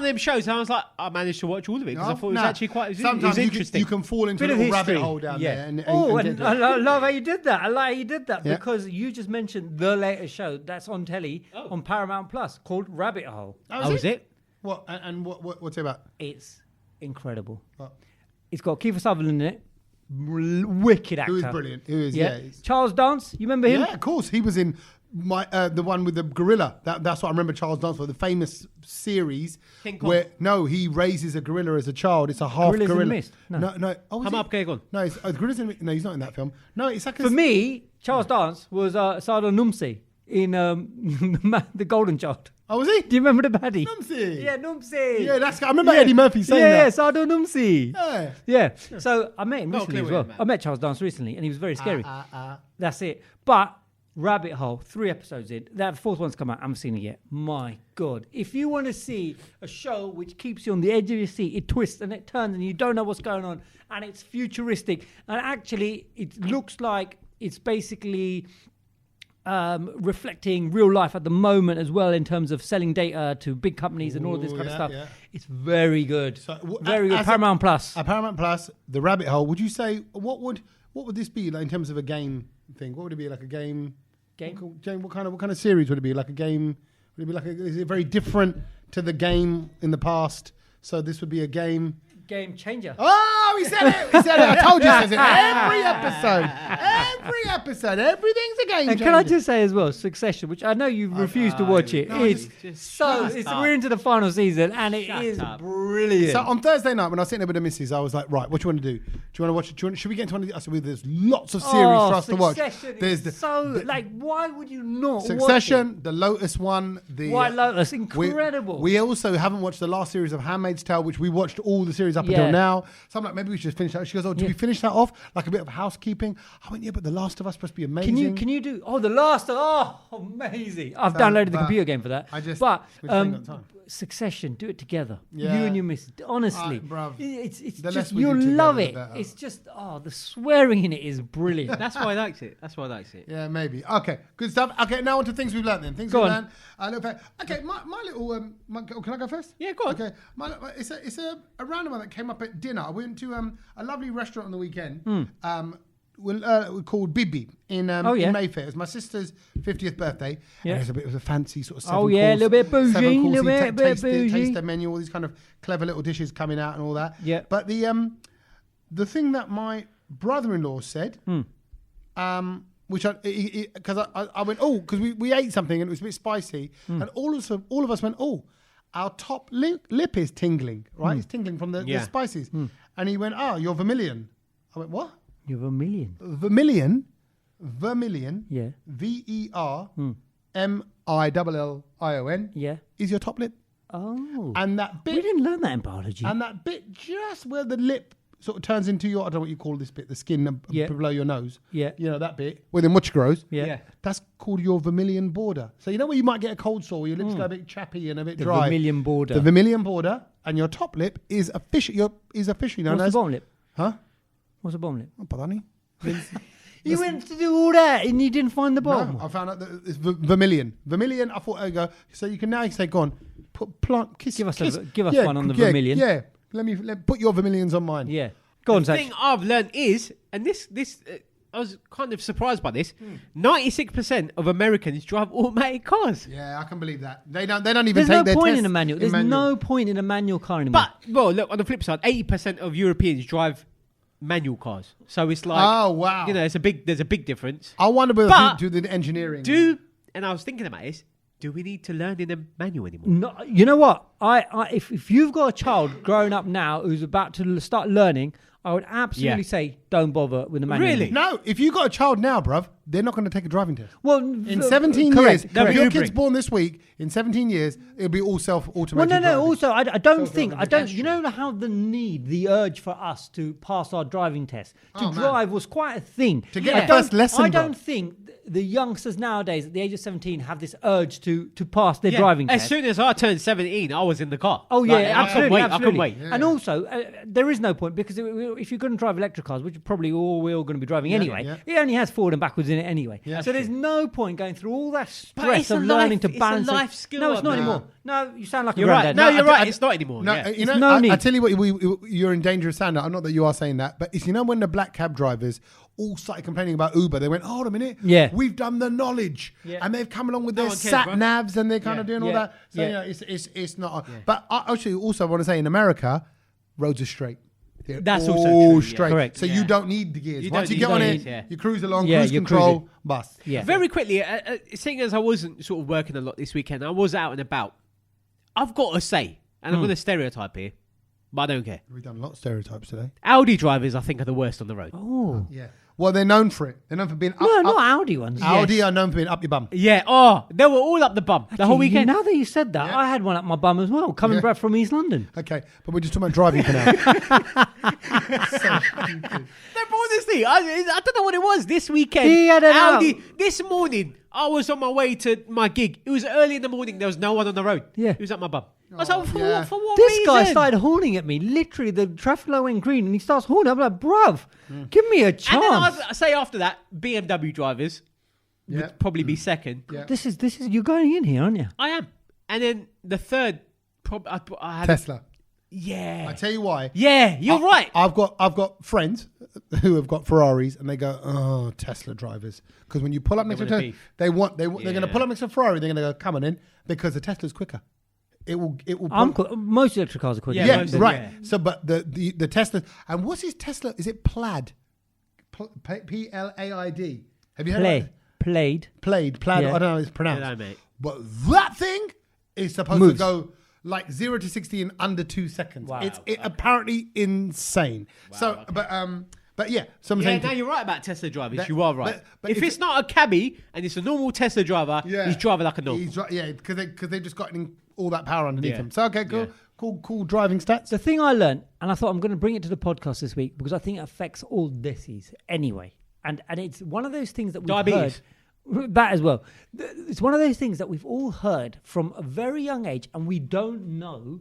them shows. And I was like, I managed to watch all of it because I thought it was actually quite. It was interesting. You can fall into a little rabbit hole down there. And I love how you did that. I like how you did that because you just mentioned the latest show that's on telly on Paramount Plus called Rabbit Hole. Oh, is it? What and what's it about? It's incredible. What? It's got Kiefer Sutherland in it. Wicked actor. Who is brilliant? Who is yeah? Charles Dance. You remember him? Yeah, of course. He was in the one with the gorilla. That's what I remember Charles Dance for. The famous series King Kong. where he raises a gorilla as a child. It's a half Gorillas in gorilla. the Mist? No. Oh, Come up, Kegon. No, it's gorillas in the Mist. No, he's not in that film. No, it's like For me, Charles Dance was Sardar Numsi in The Golden Child. Oh, was he? Do you remember the baddie? Numsy. Yeah, Numsi. Yeah, I remember Eddie Murphy saying that. Yeah, Sardar Numsi. Yeah. Yeah. So I met him recently as well. man. I met Charles Dance recently, and he was very scary. That's it. But Rabbit Hole, 3 episodes in. That 4th one's come out. I haven't seen it yet. My God. If you want to see a show which keeps you on the edge of your seat, it twists and it turns and you don't know what's going on, and it's futuristic, and actually it looks like it's basically reflecting real life at the moment as well in terms of selling data to big companies and all of this kind of stuff. Yeah. It's very good. So, very good. Paramount Plus. Paramount Plus, The Rabbit Hole. Would you say what would this be like in terms of a game thing? What would it be like a game? What kind of series would it be? Like a game? Would it be like is it very different to the game in the past? So this would be a game changer. Oh, he said it. I told you he says it every episode. Everything's a game changer. And can I just say as well, Succession, which I know you refuse to watch it. We're into the final season and it is brilliant. So on Thursday night when I was sitting there with the missus, I was like, right, what do you want to do? Do you want to watch it? Should we get into one of the... I said, well, there's lots of series for us to watch. There's why would you not Succession, watch it? the Lotus one. The White Lotus, incredible. We also haven't watched the last series of Handmaid's Tale, which we watched all the series up until now. So I'm like, maybe we should finish that. She goes, oh, do we finish that off? Like a bit of housekeeping? I went, yeah, but The Last of Us supposed to be amazing. Can you do... Oh, The Last of... Oh, amazing. I've downloaded the computer game for that. Succession, do it together. You and your missus. Honestly. It's just... You'll love it. It's just... Oh, the swearing in it is brilliant. That's why I liked it. Yeah, maybe. Okay, good stuff. Okay, now on to things we've learned then. Things we've learned. Okay, my little... can I go first? Yeah, go on. Okay. It's a random one that came up at dinner. I went to a lovely restaurant on the weekend called Bibi in Mayfair. It was my sister's 50th birthday. Yeah. And it was a fancy sort of 7-course. A little bit bougie. Taste the menu, all these kind of clever little dishes coming out and all that. Yeah. But the thing that my brother-in-law said, which because I went, because we ate something and it was a bit spicy, and all of us went, our top lip is tingling, right? It's tingling from the spices. And he went, you're vermilion. I went, what? You're vermilion. Vermilion. Yeah. VERMILLION. Yeah. Is your top lip. Oh. And that bit. We didn't learn that in biology. And that bit just where the lip sort of turns into your, I don't know what you call this bit, the skin below your nose. Yeah. You know, that bit where the much grows. Yeah. That's called your vermilion border. So you know where you might get a cold sore, where your lips go a bit chappy and a bit dry. The vermilion border. The vermilion border, and your top lip is officially known as... What's the bottom lip? Huh? What's the bottom lip? Oh, pardon me. You went to do all that and you didn't find the bottom? No, I found out that it's vermilion. Vermilion, I thought, so you can now say, go on, give us one on the vermilion. Yeah, let me put your vermilions on mine. Yeah. Go on, Sach. The thing I've learned is, and this I was kind of surprised by this, 96% of Americans drive automatic cars. Yeah, I can believe that. They don't even take there's their no point tests in a manual. There's no point in a manual car anymore. But, well, look, on the flip side, 80% of Europeans drive manual cars. So it's like, oh, wow. There's a big difference. I wonder whether do the engineering. And I was thinking about this, Do we need to learn in a manual anymore? No, you know what? If you've got a child growing up now who's about to start learning, I would absolutely say don't bother with the manual. Really? No, if you got a child now, bruv, they're not going to take a driving test. Well, in 17 correct, years, correct. if your kid's born this week, in 17 years, it'll be all self-automated. Well, no. driving. Also, I don't. You know how the urge for us to pass our driving test to drive was quite a thing. To get the first lesson, I don't think the youngsters nowadays at the age of 17 have this urge to pass their driving test. As soon as I turned 17, I was in the car. Oh, yeah, absolutely. I couldn't wait. Yeah. And also, there is no point because if you're going to drive electric cars, which probably we're all going to be driving anyway, it only has forward and backwards in it anyway. Yeah, so there's no point going through all that stress of learning to balance. It's a life skill. No, it's not anymore. No, you sound like you're a right. granddad. No, you're right. It's not anymore. No, yeah. you know, I tell you what, you're in danger of saying that. Not that you are saying that, but it's, you know, when the black cab drivers all started complaining about Uber, they went, hold a minute, we've done the knowledge, and they've come along with their sat navs, and they're kind of doing all that. So it's not. But I actually also want to say in America, roads are straight. They're That's all also true, straight. Correct. So you don't need the gears. Once you you get on don't it, need- you cruise along, Yeah, cruise you're control, cruising. bus. Yeah. Very quickly, seeing as I wasn't sort of working a lot this weekend, I was out and about. I've got to say, and I'm going to stereotype here, but I don't care. We've done a lot of stereotypes today. Audi drivers, I think, are the worst on the road. Oh. Yeah. Well, they're known for it. They're known for being up. No, not Audi ones. Audi are known for being up your bum. Yeah. Oh, they were all up the bum the whole weekend. Now that you said that, I had one up my bum as well, coming back from East London. Okay, but we're just talking about driving for now. No, but honestly, I don't know what it was this weekend. He had an Audi. This morning, I was on my way to my gig. It was early in the morning. There was no one on the road. Yeah. It was up my bum. I was like, for what This reason? guy started horning at me. Literally, the traffic light went green, and he starts horning. I'm like, bruv, give me a chance. And then I say after that, BMW drivers would probably be second. Yeah. This is you're going in here, aren't you? I am. And then the third, I had Tesla. Yeah. I tell you why. Yeah, you're right. I've got friends who have got Ferraris, and they go, "Oh, Tesla drivers," because when you pull up next to a Tesla, they're going to pull up next to a Ferrari. They're going to go, "Come on in," because the Tesla's quicker. It will. Most electric cars are quicker. Yeah, right. Yeah. So, but the Tesla, and what's his Tesla? Is it Plaid? Plaid. Have you heard of it? Plaid. Plaid. Yeah. I don't know how it's pronounced. Yeah, no, mate. But that thing is supposed to go like 0 to 60 in under 2 seconds. Wow. It's apparently insane. Wow, so, okay. but yeah. So I'm saying, No, you're right about Tesla drivers. That- You are right. but if it's not a cabbie and it's a normal Tesla driver, he's driving like a normal. because they've just got all that power underneath Yeah. them. So okay, cool, Yeah. cool driving stats. The thing I learned, and I thought I'm going to bring it to the podcast this week because I think it affects all dissies anyway. And it's one of those things that we've Diabetes. heard. That as well. It's one of those things that we've all heard from a very young age, and we don't know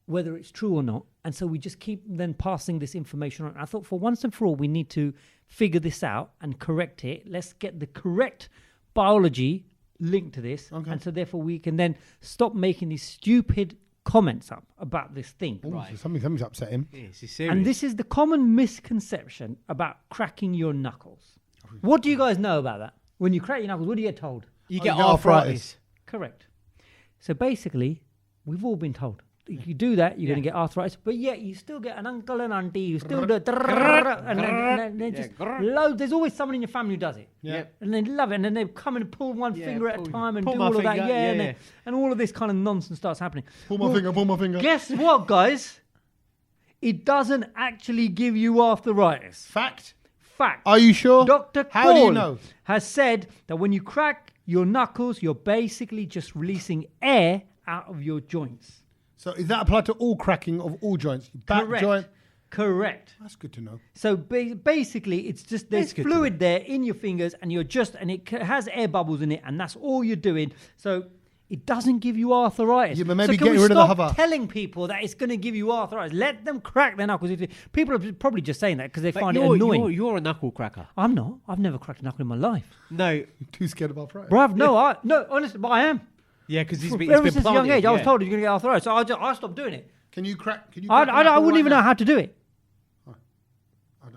whether it's true or not. And so we just keep then passing this information on. I thought for once and for all, we need to figure this out and correct it. Let's get the correct biology linked to this. Okay. And so therefore we can then stop making these stupid comments up about this thing. Ooh, so something's upsetting. Yes, it's serious. And this is the common misconception about cracking your knuckles. What do you guys know about that? When you crack your knuckles, what do you get told? You get arthritis. Correct. So basically, we've all been told. If you do that, you're going to get arthritis. But yet, you still get an uncle and auntie who still do it. And then just loads. There's always someone in your family who does it. Yeah. And they love it. And then they come and pull one finger at a time and pull do my all of that. finger, And all of this kind of nonsense starts happening. Pull my finger. Guess what, guys? It doesn't actually give you arthritis. Fact. Are you sure? Dr. How do you Paul know? has said that when you crack your knuckles, you're basically just releasing air out of your joints. So is that applied to all cracking of all joints? Back Correct. joint. Correct. That's good to know. So basically, it's just there's fluid there in your fingers, and it has air bubbles in it, and that's all you're doing. So it doesn't give you arthritis. Yeah, but maybe so can getting we rid of the stop hover. telling people that it's going to give you arthritis? Let them crack their knuckles. People are probably just saying that because they find it annoying. You're a knuckle cracker. I'm not. I've never cracked a knuckle in my life. No. You're too scared of arthritis. Bruv, no, honestly, but I am. Yeah, because he's been Ever since a planted, young age, I was told you're going to get arthritis, so I stopped doing it. Can you crack? I wouldn't even know how to do it.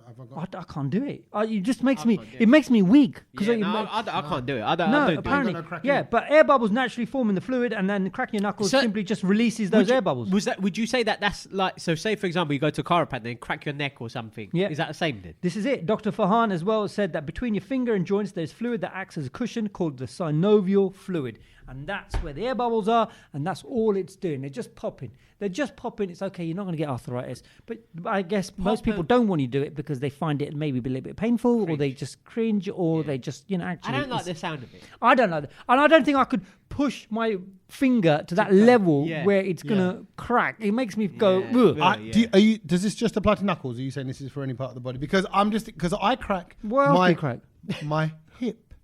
Have I got? I can't do it. It just makes me. It makes me weak. I can't do it. I don't do apparently, it. yeah. But air bubbles naturally form in the fluid, and then cracking your knuckles simply just releases those air bubbles. Would you say that that's like so? Say for example, you go to a chiropractor and crack your neck or something. Yeah. Is that the same then? This is it. Dr. Farhan as well said that between your finger and joints, there's fluid that acts as a cushion called the synovial fluid. and that's where the air bubbles are, and that's all it's doing. They're just popping. It's okay, you're not going to get arthritis. But I guess most people don't want to do it because they find it maybe a little bit painful, or they just cringe, or they just, actually... I don't like the sound of it. I don't like that. And I don't think I could push my finger to that level where it's going to crack. It makes me go, ugh. Does this just apply to knuckles? Are you saying this is for any part of the body? Because I crack my hip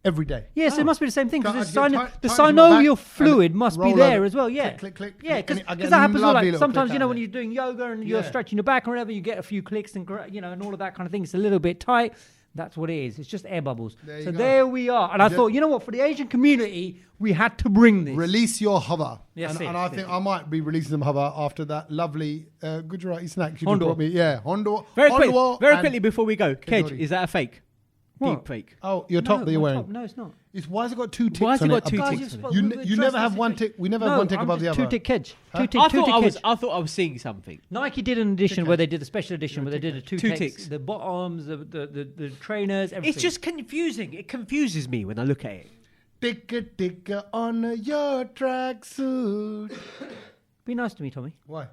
every day. Yes, it must be the same thing, because the synovial fluid must be there as well. Yeah, click. Yeah, because that happens. Like sometimes when you're doing yoga and you're stretching your back or whatever, you get a few clicks and and all of that kind of thing. It's a little bit tight. That's what it is. It's just air bubbles. There we are. And I thought, you know what? For the Asian community, we had to bring this. Release your hover. Yes, and I think I might be releasing some hover after that lovely Gujarati snack you just brought me. Yeah, Hondo. Very quickly before we go, Kedge, is that a fake? What? Deep fake. Oh, your top that you're wearing. No, it's not. Why has it got two ticks on it? You never have one tick. We never have one tick above the other. Two tick Kedge. I thought I was seeing something. Nike did an edition where they did a special edition where they did two ticks. The bottoms, the trainers, everything. It's just confusing. It confuses me when I look at it. Ticka on your tracksuit. Be nice to me, Tommy. Why?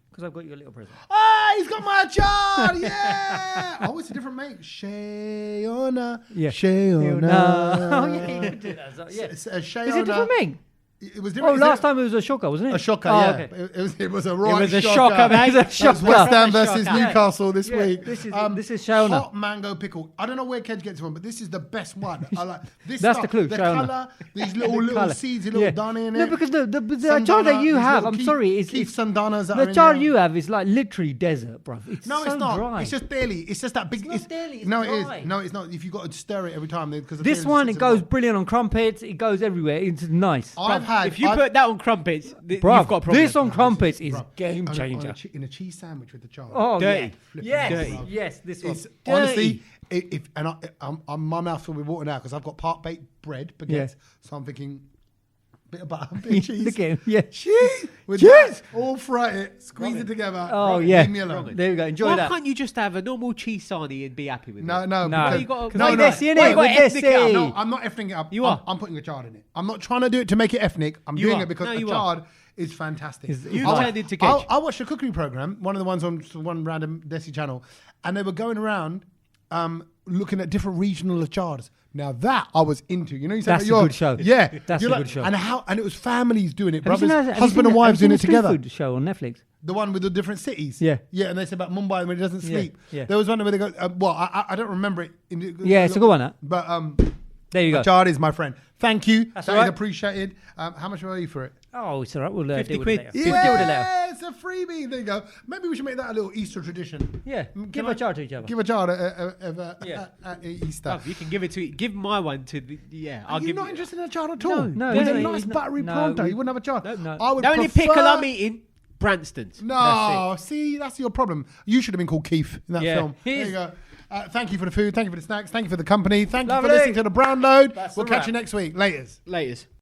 Because I've got you a little present. Ah, he's got my chart. Yeah. Oh, it's a different mate. Shayona. Yeah. Shayona. Oh, yeah, you could do that. Yeah. Is it different mate? It was different. Last time it was a shocker, wasn't it? A shocker, yeah. Okay. It was a right shocker. It was a shocker, mate. It was a shocker. West Ham versus Newcastle this week. This is Shayona. Hot mango pickle. I don't know where Kedge gets it from, but this is the best one. I like this. That's the clue. The Shayona. colour, these little seeds, little done in it. No, because the jar that you have, I'm sorry, it's sandanas. The jar you have is like literally desert, bro. It's not. Dry. It's just barely. It's just that big. It's dry. It is. No, it's not. If you got to stir it every time, because this one it goes brilliant on crumpets. It goes everywhere. It's nice. If you put that on crumpets, you've got a problem. This on crumpets is game changer. In a cheese sandwich with the char. Oh, dirty. Yes, this one. Honestly, my mouth's filled with water now because I've got part baked bread, baguettes. So I'm thinking, bit of butter, bit of cheese. Look at him, yeah. Cheese! With that, all fry it, squeeze it together. Oh, right, yeah. Leave me alone. There you go, enjoy that. Why can't you just have a normal cheese sarnie and be happy with it? No. You got no. No, I'm not effing it up. You are. I'm putting a chard in it. I'm not trying to do it to make it ethnic. I'm doing it because a chard is fantastic. You turned into Kedge. I watched a cookery program, one of the ones on one random Desi channel, and they were going around looking at different regional achards. Now that I was into, you said that's a good show. Yeah, that's a good show. And it was families doing it, brothers, husband and wives doing it together. Food show on Netflix. The one with the different cities. Yeah, and they said about Mumbai when it doesn't sleep. Yeah. There was one where they go. I don't remember it. It's a good one. That. But there you go. Achard is my friend. Thank you. That's that right. is appreciated. How much are you for it? Oh, it's all right. We'll 50 deal with quid. it later. Yeah, it's a freebie. There you go. Maybe we should make that a little Easter tradition. Yeah, give a jar to each other. Give a jar at Easter. You can give it to. Give my one to the. Yeah, I'll give. You're not interested in a jar at all. No. With a nice buttery pronto, you wouldn't have a jar. No. I would the only pickle I'm eating, Branston's. No, see, that's your problem. You should have been called Keith in that film. There you go. Thank you for the food. Thank you for the snacks. Thank you for the company. Thank you for listening to the Brown Load. We'll catch you next week. Laters.